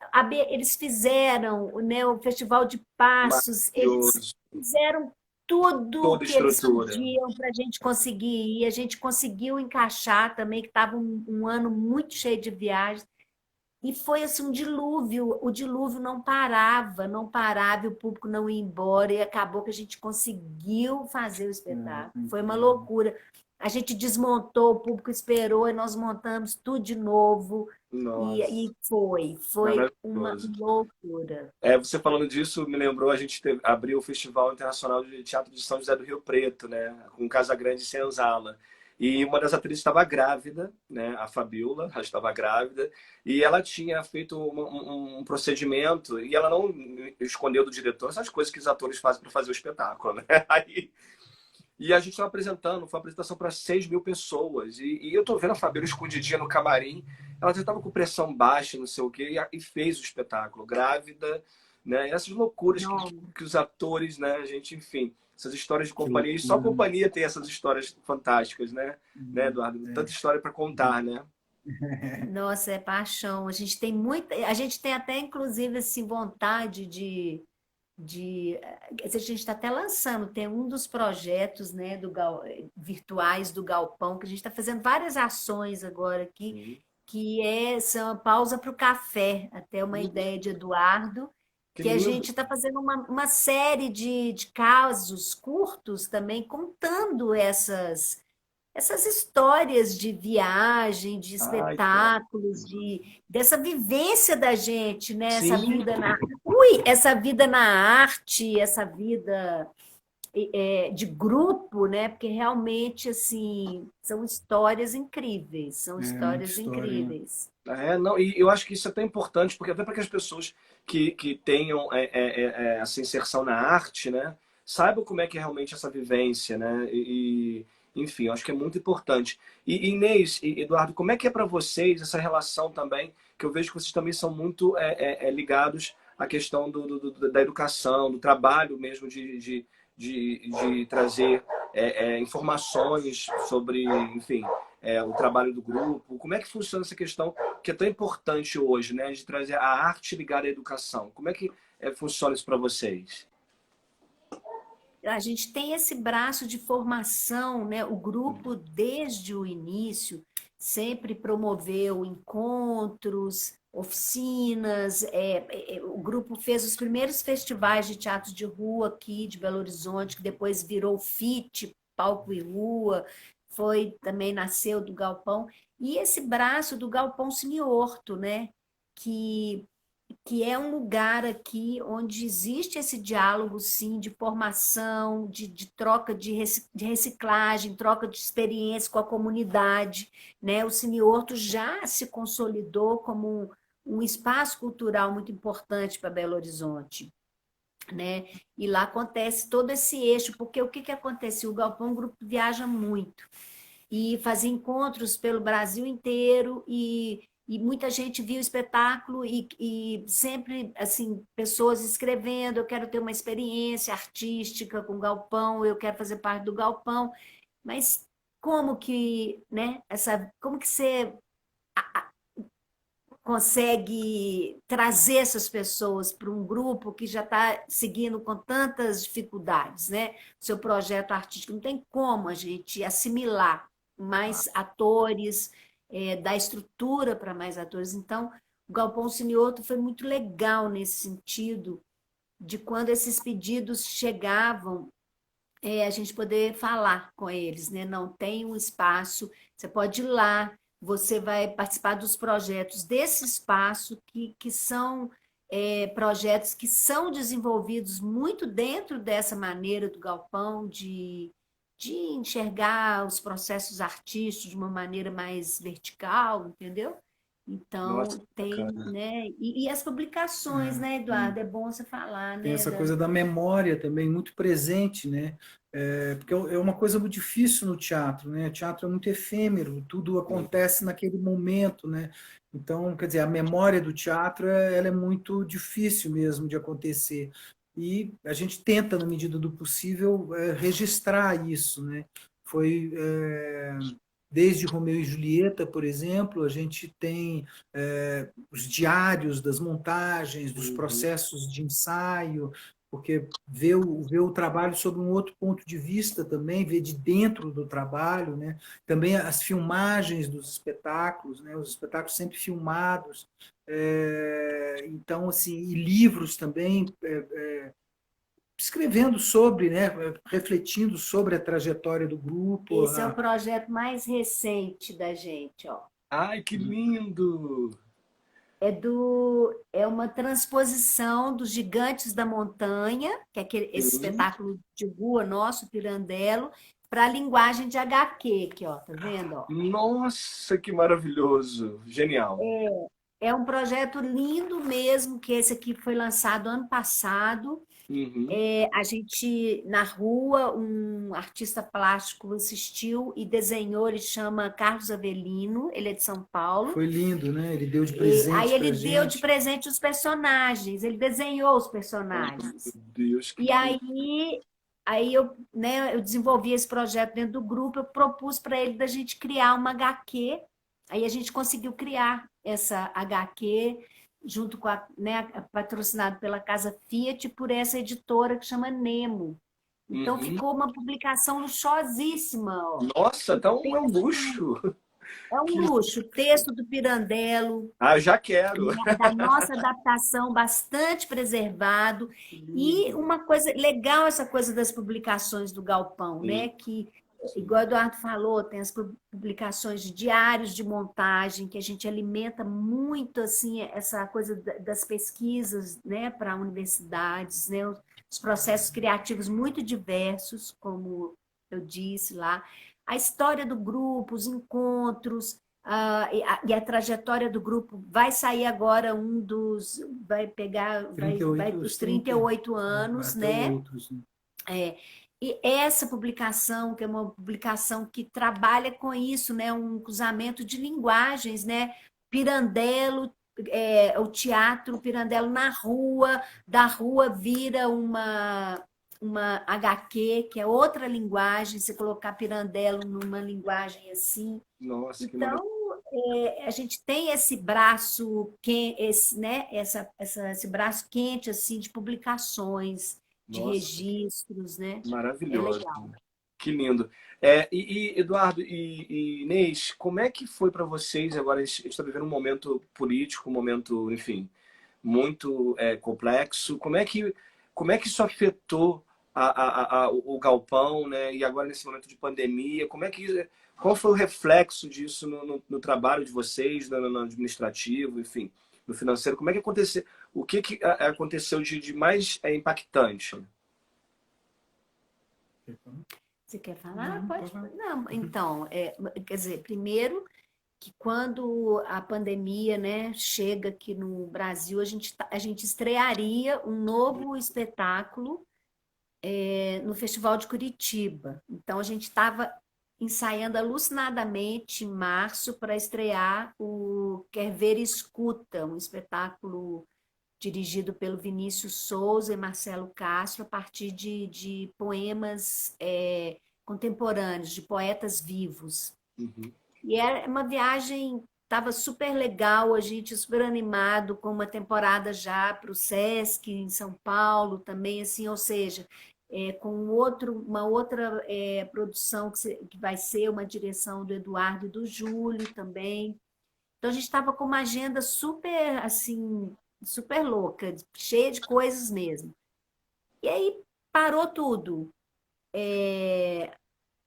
eles fizeram, né, o Festival de Passos, eles Maravilhoso. fizeram tudo o Toda que eles estrutura. podiam para a gente conseguir ir. A gente conseguiu encaixar também, que estava um ano muito cheio de viagens. E foi assim um dilúvio, o dilúvio não parava, não parava, e o público não ia embora, e acabou que a gente conseguiu fazer o É, espetáculo. Foi uma incrível. loucura. A gente desmontou, o público esperou, e nós montamos tudo de novo, Nossa, e foi uma maravilhoso. loucura. Você falando disso me lembrou, a gente abriu o Festival Internacional de Teatro de São José do Rio Preto, né, com Casagrande e Senzala. E uma das atrizes estava grávida, né, a Fabiola, ela estava grávida, e ela tinha feito um procedimento, e ela não escondeu do diretor essas coisas que os atores fazem para fazer o espetáculo, né? Aí, e a gente estava apresentando, foi uma apresentação para 6.000 pessoas. E eu tô vendo a Fabiola escondidinha no camarim. Ela já estava com pressão baixa, não sei o quê, e fez o espetáculo, grávida, né? E essas loucuras Não, que os atores, né? A gente, enfim, essas histórias de Que companhia. E só a loucura, né? companhia tem essas histórias fantásticas, né, Eduardo? Tanta É. história para contar, né? nossa, é paixão. A gente tem muita, a gente tem até inclusive assim vontade quer dizer, a gente está até lançando, tem um dos projetos, né, virtuais do Galpão, que a gente está fazendo várias ações agora aqui, Uhum. que são a pausa para o café, até uma ideia de Eduardo, Que que a lindo. gente está fazendo uma série de casos curtos também, contando essas histórias de viagem, de Ai, que ótimo. espetáculos, dessa vivência da gente, né? Sim. Essa vida na arte, essa vida de grupo, né? Porque realmente assim são histórias incríveis, são Muita histórias história, né? incríveis. Não, e eu acho que isso é tão importante, porque até para que as pessoas que tenham essa inserção na arte, né, saibam como é que é realmente essa vivência, né, enfim, eu acho que é muito importante. E Inês e Eduardo, como é que é para vocês essa relação também, que eu vejo que vocês também são muito ligados à questão da educação, do trabalho mesmo de trazer informações sobre, enfim, o trabalho do grupo. Como é que funciona essa questão que é tão importante hoje, né, de trazer a arte ligada à educação? Como é que funciona isso para vocês? A gente tem esse braço de formação, né? O grupo, desde o início, sempre promoveu encontros, oficinas. O grupo fez os primeiros festivais de teatro de rua aqui de Belo Horizonte, que depois virou FIT, Palco e Rua, também nasceu do Galpão. E esse braço do Galpão Semiorto, né? Que é um lugar aqui onde existe esse diálogo, sim, de formação, de troca de reciclagem, troca de experiência com a comunidade, né? O Cine Horto já se consolidou como um espaço cultural muito importante para Belo Horizonte, né? E lá acontece todo esse eixo, porque o que que acontece? O Galpão Grupo viaja muito e fazia encontros pelo Brasil inteiro e muita gente via o espetáculo e sempre assim pessoas escrevendo, eu quero ter uma experiência artística com o Galpão, eu quero fazer parte do Galpão, mas como que, né, como que você consegue trazer essas pessoas para um grupo que já está seguindo com tantas dificuldades, né? Seu projeto artístico não tem como a gente assimilar mais atores, dar estrutura para mais atores. Então, o Galpão Cineoto foi muito legal nesse sentido, de quando esses pedidos chegavam, a gente poder falar com eles, né? Não tem um espaço, você pode ir lá, você vai participar dos projetos desse espaço, que são projetos que são desenvolvidos muito dentro dessa maneira do Galpão de enxergar os processos artísticos de uma maneira mais vertical, entendeu? Nossa, Então, que tem, bacana. né? E as publicações, né, Eduardo? É bom você falar, Tem né? essa coisa da memória também muito presente, né? Porque é uma coisa muito difícil no teatro, né? O teatro é muito efêmero, tudo acontece naquele momento, né? Então, quer dizer, a memória do teatro ela é muito difícil mesmo de acontecer. E a gente tenta, na medida do possível, registrar isso, né? Foi desde Romeu e Julieta, por exemplo, a gente tem os diários das montagens, dos Uhum. processos de ensaio, porque vê o trabalho sob um outro ponto de vista também, vê de dentro do trabalho, né? Também as filmagens dos espetáculos, né? Os espetáculos sempre filmados. Então, assim, e livros também, escrevendo sobre, né? Refletindo sobre a trajetória do grupo. Esse é o projeto mais recente da gente, ó. Ai, que lindo! É uma transposição dos Gigantes da Montanha, que é esse Sim. espetáculo de rua nosso, Pirandello, para a linguagem de HQ, aqui, ó, tá vendo? Ó? Nossa, que maravilhoso! Genial. É um projeto lindo mesmo, que esse aqui foi lançado ano passado. Uhum. A gente, na rua, um artista plástico assistiu e desenhou, ele chama Carlos Avelino, ele é de São Paulo. Foi lindo, né? Ele deu de Aí presente ele para deu de gente. presente os personagens, ele desenhou os Oh, meu personagens. Deus, que E lindo. aí eu desenvolvi esse projeto dentro do grupo, eu propus para ele da gente criar uma HQ. Aí a gente conseguiu criar essa HQ junto com né, patrocinado pela Casa Fiat, por essa editora que chama Nemo. Então Uhum. ficou uma publicação luxuosíssima, ó. Nossa, O então é um texto luxo. é um Que... luxo, o texto do Pirandello, Ah, já quero. da nossa adaptação bastante preservado. E uma coisa legal, essa coisa das publicações do Galpão, né? Sim, Que, sim. igual o Eduardo falou, tem as publicações de diários de montagem, que a gente alimenta muito assim, essa coisa das pesquisas, né, para universidades, né? Os processos criativos muito diversos, como eu disse lá. A história do grupo, os encontros, e a trajetória do grupo vai sair agora vai pegar, vai 38, para os os 38 vai anos, até né? outros, né? É, e essa publicação, que é uma publicação que trabalha com isso, né? Um cruzamento de linguagens, né? Pirandello, o teatro Pirandello na rua, da rua vira uma HQ, que é outra linguagem, você colocar Pirandello numa linguagem assim. Nossa, que Então, maravilha. a gente tem esse braço quente, né? Esse braço quente assim de publicações, de Nossa, registros, né? É maravilhoso. legal. Que lindo. Eduardo e Inês, como é que foi para vocês agora? A gente está vivendo um momento político, um momento, enfim, muito complexo. Como é que isso afetou o galpão, né? E agora nesse momento de pandemia, qual foi o reflexo disso no trabalho de vocês, no administrativo, enfim, no financeiro? Como é que aconteceu? O que aconteceu de mais impactante? Você quer falar? Não, Pode. pode falar. Não, então, quer dizer, primeiro que quando a pandemia, né, chega aqui no Brasil, a gente estrearia um novo espetáculo no Festival de Curitiba. Então, a gente estava ensaiando alucinadamente em março para estrear o Quer Ver e Escuta, um espetáculo dirigido pelo Vinícius Souza e Marcelo Castro, a partir de poemas contemporâneos, de poetas vivos. Uhum. E era uma viagem, estava super legal, a gente super animado com uma temporada já para o Sesc em São Paulo também, assim, ou seja, com uma outra produção que vai ser uma direção do Eduardo e do Júlio também. Então a gente estava com uma agenda super assim, super louca, cheia de coisas mesmo. E aí parou tudo.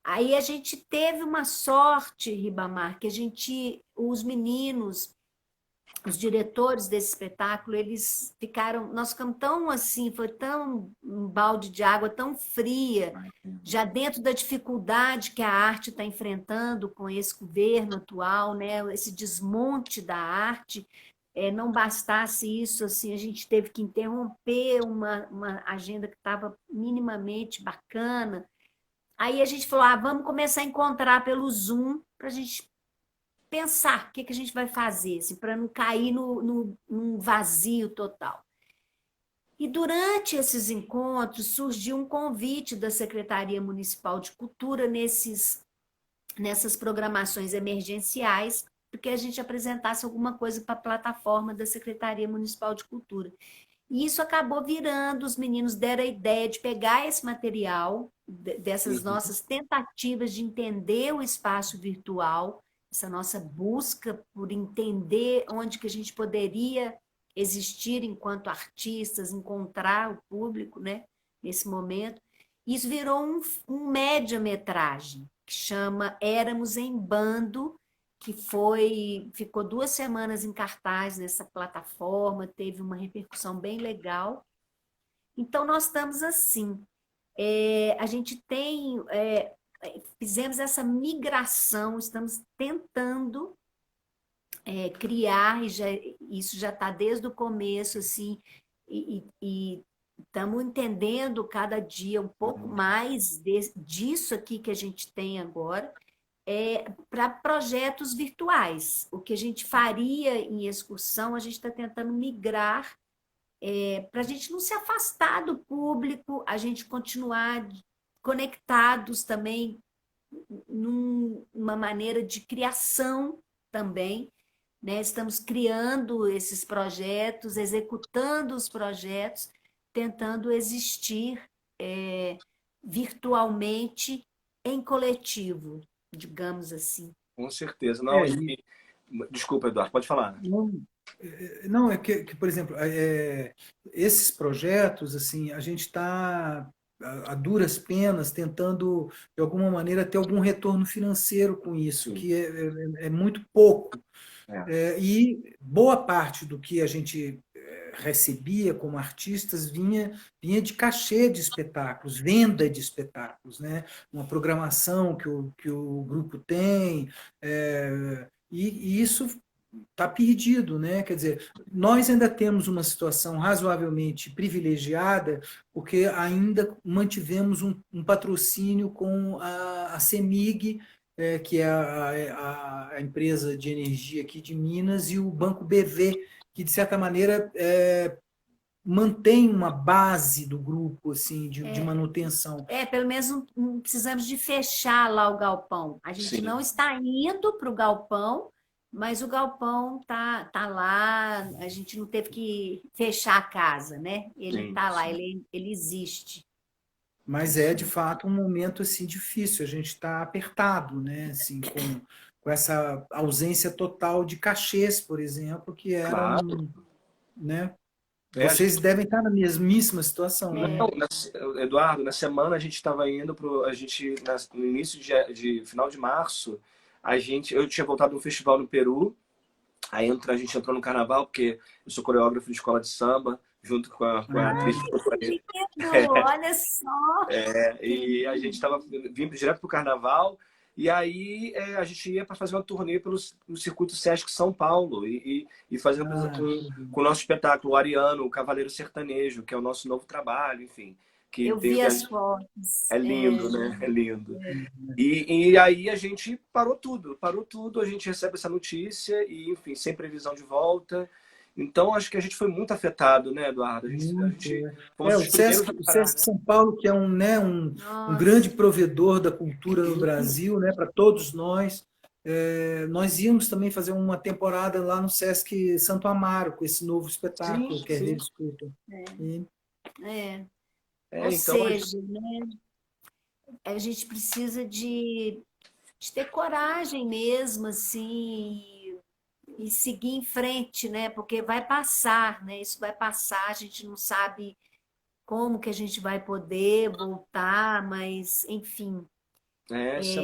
Aí a gente teve uma sorte, Ribamar, que os meninos, os diretores desse espetáculo, nós ficamos tão assim, foi tão um balde de água tão fria, já dentro da dificuldade que a arte está enfrentando com esse governo atual, né? Esse desmonte da arte. Não bastasse isso, assim, a gente teve que interromper uma agenda que estava minimamente bacana. Aí a gente falou, vamos começar a encontrar pelo Zoom para a gente pensar o que a gente vai fazer, assim, para não cair num vazio total. E durante esses encontros surgiu um convite da Secretaria Municipal de Cultura nessas programações emergenciais, porque a gente apresentasse alguma coisa para a plataforma da Secretaria Municipal de Cultura. E isso acabou virando, os meninos deram a ideia de pegar esse material, dessas Uhum. nossas tentativas de entender o espaço virtual, essa nossa busca por entender onde que a gente poderia existir enquanto artistas, encontrar o público, né, nesse momento. Isso virou um média-metragem, que chama Éramos em Bando, que ficou 2 semanas em cartaz nessa plataforma, teve uma repercussão bem legal. Então, nós estamos assim. A gente fizemos essa migração, estamos tentando criar, isso já está desde o começo, assim, e estamos entendendo cada dia um pouco mais disso aqui que a gente tem agora, para projetos virtuais. O que a gente faria em excursão, a gente está tentando migrar para a gente não se afastar do público, a gente continuar conectados também numa maneira de criação também, né? Estamos criando esses projetos, executando os projetos, tentando existir virtualmente em coletivo, digamos assim. Com certeza. Não, É, e desculpa, Eduardo, pode falar. não, não é que, por exemplo, esses projetos, assim, a gente está a duras penas tentando, de alguma maneira, ter algum retorno financeiro com isso, Sim. que é muito pouco. É. E boa parte do que a gente recebia como artistas vinha de cachê de espetáculos, venda de espetáculos, né? Uma programação que o grupo tem, e isso está perdido, né? Quer dizer, nós ainda temos uma situação razoavelmente privilegiada, porque ainda mantivemos um patrocínio com a CEMIG, que é a empresa de energia aqui de Minas, e o Banco BV, que, de certa maneira, mantém uma base do grupo assim de manutenção. Pelo menos não precisamos de fechar lá o galpão. A gente Sim. não está indo para o galpão, mas o galpão tá lá, a gente não teve que fechar a casa, né? Ele Sim, está lá, sim. ele existe. Mas é, de fato, um momento assim difícil. A gente está apertado, né? Assim, com essa ausência total de cachês, por exemplo, que eram, Claro. né? A Vocês gente... devem estar na mesmíssima situação, né? Não, Eduardo, na semana a gente estava indo no início de final de março, eu tinha voltado de um festival no Peru. Aí a gente entrou no carnaval, porque eu sou coreógrafo de escola de samba, junto com a atriz que eu falei. Lindo, olha só! E a gente estava vindo direto para o carnaval, e aí a gente ia para fazer uma turnê no circuito Sesc São Paulo, e fazer com o nosso espetáculo, o Ariano, o Cavaleiro Sertanejo, que é o nosso novo trabalho, enfim. Eu vi as fotos. É lindo, né? É lindo. E aí a gente parou tudo, a gente recebe essa notícia e, enfim, sem previsão de volta. Então, acho que a gente foi muito afetado, né, Eduardo? A gente fomos o os primeiros a Sesc, parar, né? São Paulo, que é um grande provedor da cultura no Brasil, né, para todos nós. Nós íamos também fazer uma temporada lá no Sesc Santo Amaro, com esse novo espetáculo, Sim, que é sim. Redesculpa. Ou Então, seja, né, a gente precisa de ter coragem mesmo, assim, e seguir em frente, né? Porque vai passar, né? Isso vai passar, a gente não sabe como que a gente vai poder voltar, mas, enfim, isso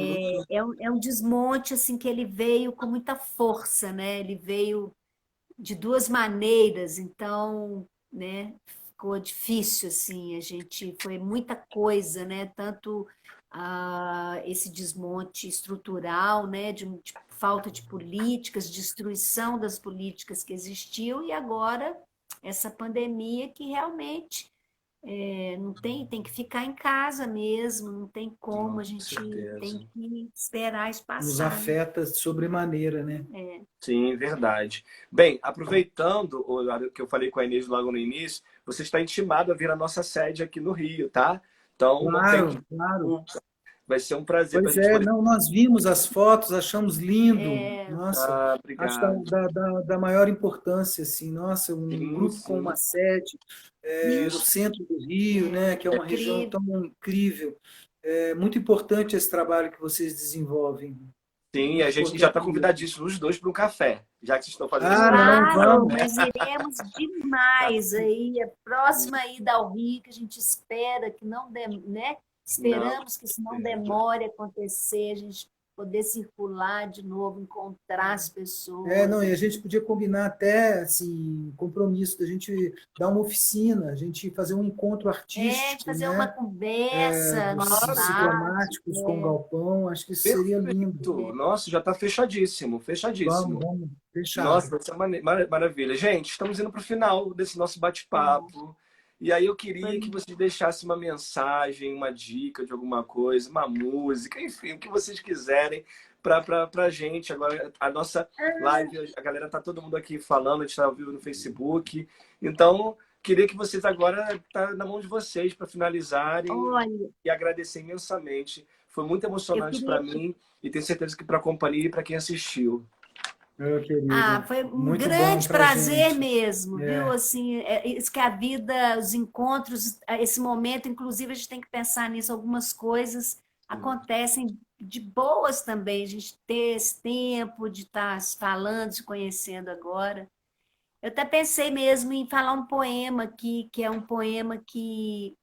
é muito... é um desmonte, assim, que ele veio com muita força, né? Ele veio de duas maneiras, então, né? Ficou difícil, assim, foi muita coisa, né? Tanto esse desmonte estrutural, né? De falta de políticas, destruição das políticas que existiam, e agora essa pandemia que realmente não tem que ficar em casa mesmo, não tem como, Com a gente certeza. tem que esperar isso Nos passar. afeta sobremaneira, né? Sim, verdade. Bem, aproveitando o que eu falei com a Inês logo no início, você está intimado a vir à nossa sede aqui no Rio, tá? Então, não tem Claro, claro. Vai ser um prazer para a Pois gente poder... não, nós vimos as fotos, achamos lindo. Nossa, acho obrigado. da maior importância, assim, nossa, um Sim, grupo com sim. uma sede no centro do Rio, né, que é uma região tão incrível. É muito importante esse trabalho que vocês desenvolvem. Sim, a gente já está convidadíssimo os dois para um café, já que vocês estão fazendo isso. Não, Claro, vamos. nós iremos demais aí, a próxima ida ao Rio, que a gente espera que não né? Esperamos que isso não demore a acontecer, a gente poder circular de novo, encontrar as pessoas. E a gente podia combinar até, assim, compromisso da gente dar uma oficina, a gente fazer um encontro artístico, fazer né? uma conversa, Ciclomáticos com galpão, acho que isso seria lindo. Nossa, já está fechadíssimo, fechadíssimo. Vamos, fechado. Nossa, vai ser maravilha. Gente, estamos indo para o final desse nosso bate-papo. E aí eu queria que vocês deixassem uma mensagem, uma dica de alguma coisa, uma música, enfim, o que vocês quiserem para a gente. Agora, a nossa live, a galera tá todo mundo aqui falando, a gente está ao vivo no Facebook. Então, queria que vocês agora, tá na mão de vocês para finalizarem. Olha, e agradecer imensamente. Foi muito emocionante para mim e tenho certeza que para a companhia e para quem assistiu. Meu Ah, querido, foi um muito bom grande para prazer gente. mesmo, viu? É. Assim, isso que a vida, os encontros, esse momento, inclusive a gente tem que pensar nisso, algumas coisas acontecem de boas também, a gente ter esse tempo de estar se falando, se conhecendo agora. Eu até pensei mesmo em falar um poema aqui, que é um poema que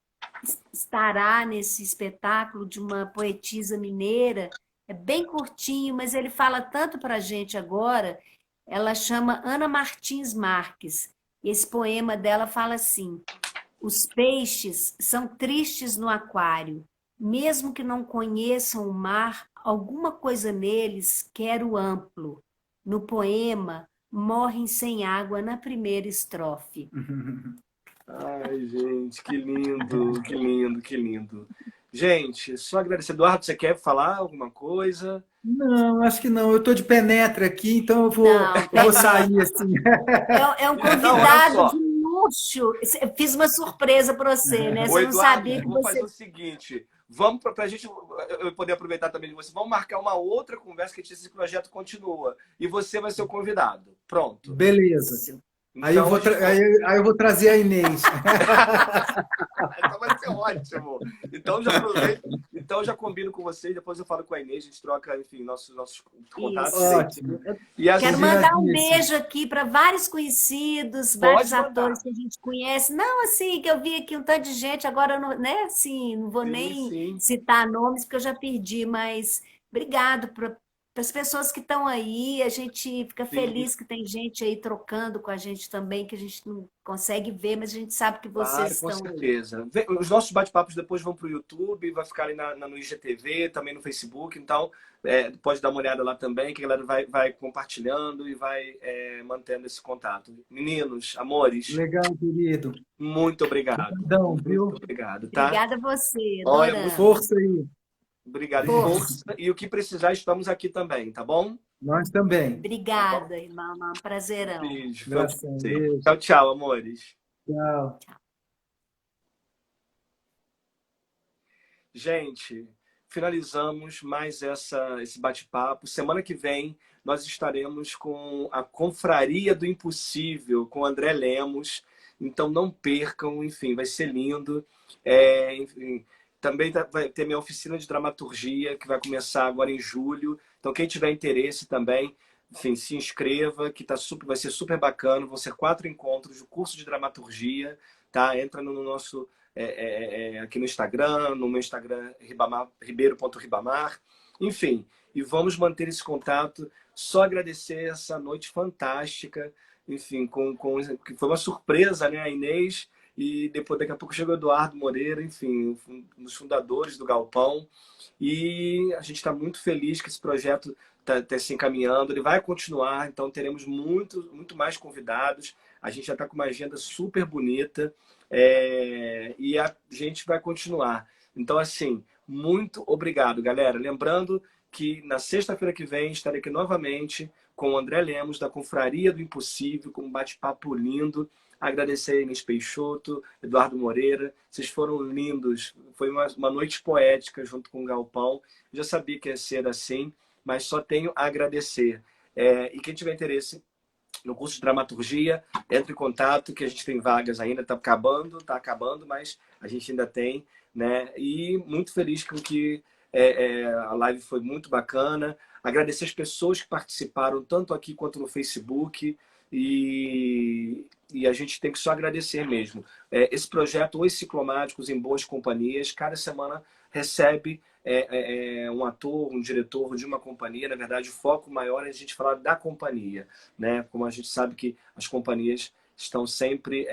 estará nesse espetáculo de uma poetisa mineira. É bem curtinho, mas ele fala tanto para a gente agora. Ela chama Ana Martins Marques. Esse poema dela fala assim: os peixes são tristes no aquário, mesmo que não conheçam o mar, alguma coisa neles quer o amplo. No poema, morrem sem água na primeira estrofe. Ai, gente, que lindo, que lindo, que lindo. Gente, só agradecer. Eduardo, você quer falar alguma coisa? Não, acho que não. Eu estou de penetra aqui, então Não, eu vou sair assim. é um Não, olha convidado de só. luxo. Eu fiz uma surpresa para você, né? Ô, Você não Eduardo, sabia que eu vou fazer você. o seguinte. Vamos para a gente eu poder aproveitar também de você. Vamos marcar uma outra conversa que esse projeto continua. E você vai ser o convidado. Pronto. Beleza. Aí eu Então, vou, aí eu vou trazer a Inês. então vai ser ótimo. Então já aproveito. Então já combino com vocês. Depois eu falo com a Inês. A gente troca, enfim, nossos contatos Isso. direitinho. Ótimo. E Quero assim, mandar um Combinadíssimo. beijo aqui para vários conhecidos, vários pode atores mandar. que a gente conhece. Não, assim, que eu vi aqui um tanto de gente, agora eu não, né, assim, não vou Sim, nem sim. citar nomes porque eu já perdi, mas obrigado para as pessoas que estão aí. A gente fica Sim. feliz que tem gente aí trocando com a gente também, que a gente não consegue ver, mas a gente sabe que vocês Claro, com estão aí. certeza. Os nossos bate-papos depois vão para o YouTube, vai ficar ali no IGTV, também no Facebook, então pode dar uma olhada lá também, que a galera vai compartilhando e vai mantendo esse contato. Meninos, amores, Legal, querido. muito obrigado. Obrigadão, Muito viu? obrigado, tá? Obrigada a você, Olha, muito adoramos. Força aí. obrigado e Força. força. E o que precisar, estamos aqui também, tá bom? Nós também. Tá bom. Obrigada, irmão. Um prazerão. Beijo, foi um Abração. prazer. Beijo. Tchau, tchau, amores. Tchau. Gente, finalizamos mais esse bate-papo. Semana que vem nós estaremos com a Confraria do Impossível, com o André Lemos. Então não percam, enfim, vai ser lindo. Enfim, também vai ter minha oficina de dramaturgia, que vai começar agora em julho. Então quem tiver interesse também, enfim, se inscreva, que vai ser super bacana. Vão ser 4 encontros do curso de dramaturgia, tá? Entra no nosso aqui no Instagram, no meu Instagram, ribeiro.ribamar, enfim, e vamos manter esse contato. Só agradecer essa noite fantástica, enfim, que foi uma surpresa, né, a Inês, e depois daqui a pouco chegou o Eduardo Moreira, enfim, um dos fundadores do Galpão, e a gente está muito feliz que esse projeto está se encaminhando, ele vai continuar, então teremos muito mais convidados, a gente já está com uma agenda super bonita, e a gente vai continuar. Então, assim, muito obrigado, galera. Lembrando que na sexta-feira que vem estarei aqui novamente com o André Lemos, da Confraria do Impossível, com um bate-papo lindo. Agradecer a Inês Peixoto, Eduardo Moreira. Vocês foram lindos. Foi uma noite poética junto com o Galpão. Eu já sabia que ia ser assim, mas só tenho a agradecer. E quem tiver interesse no curso de dramaturgia, entre em contato, que a gente tem vagas ainda, está acabando, mas a gente ainda tem, né? E muito feliz com que a live foi muito bacana. Agradecer as pessoas que participaram, tanto aqui quanto no Facebook, e a gente tem que só agradecer mesmo. Esse projeto, Os Ciclomáticos em Boas Companhias, cada semana recebe um ator, um diretor de uma companhia. Na verdade, o foco maior é a gente falar da companhia, né? Como a gente sabe que as companhias estão sempre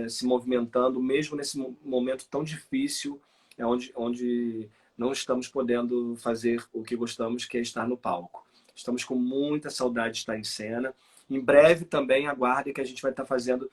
se movimentando, mesmo nesse momento tão difícil, onde não estamos podendo fazer o que gostamos, que é estar no palco. Estamos com muita saudade de estar em cena. Em breve também aguardem que a gente vai estar fazendo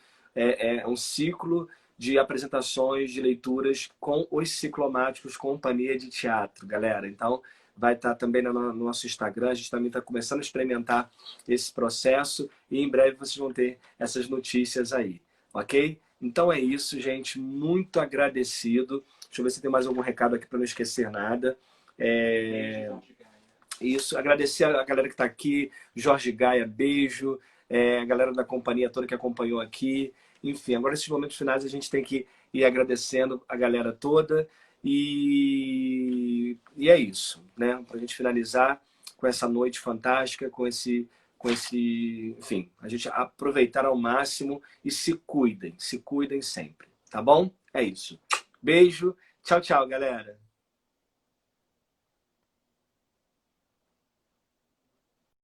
um ciclo de apresentações, de leituras com os Ciclomáticos, companhia de teatro, galera. Então, vai estar também no nosso Instagram. A gente também está começando a experimentar esse processo e em breve vocês vão ter essas notícias aí, ok? Então é isso, gente. Muito agradecido. Deixa eu ver se tem mais algum recado aqui para não esquecer nada. Isso, agradecer a galera que está aqui, Jorge Gaia, beijo, a galera da companhia toda que acompanhou aqui. Enfim, agora nesses momentos finais a gente tem que ir agradecendo a galera toda e é isso, né? Para a gente finalizar com essa noite fantástica, enfim, a gente aproveitar ao máximo e se cuidem sempre, tá bom? É isso. Beijo, tchau, tchau, galera.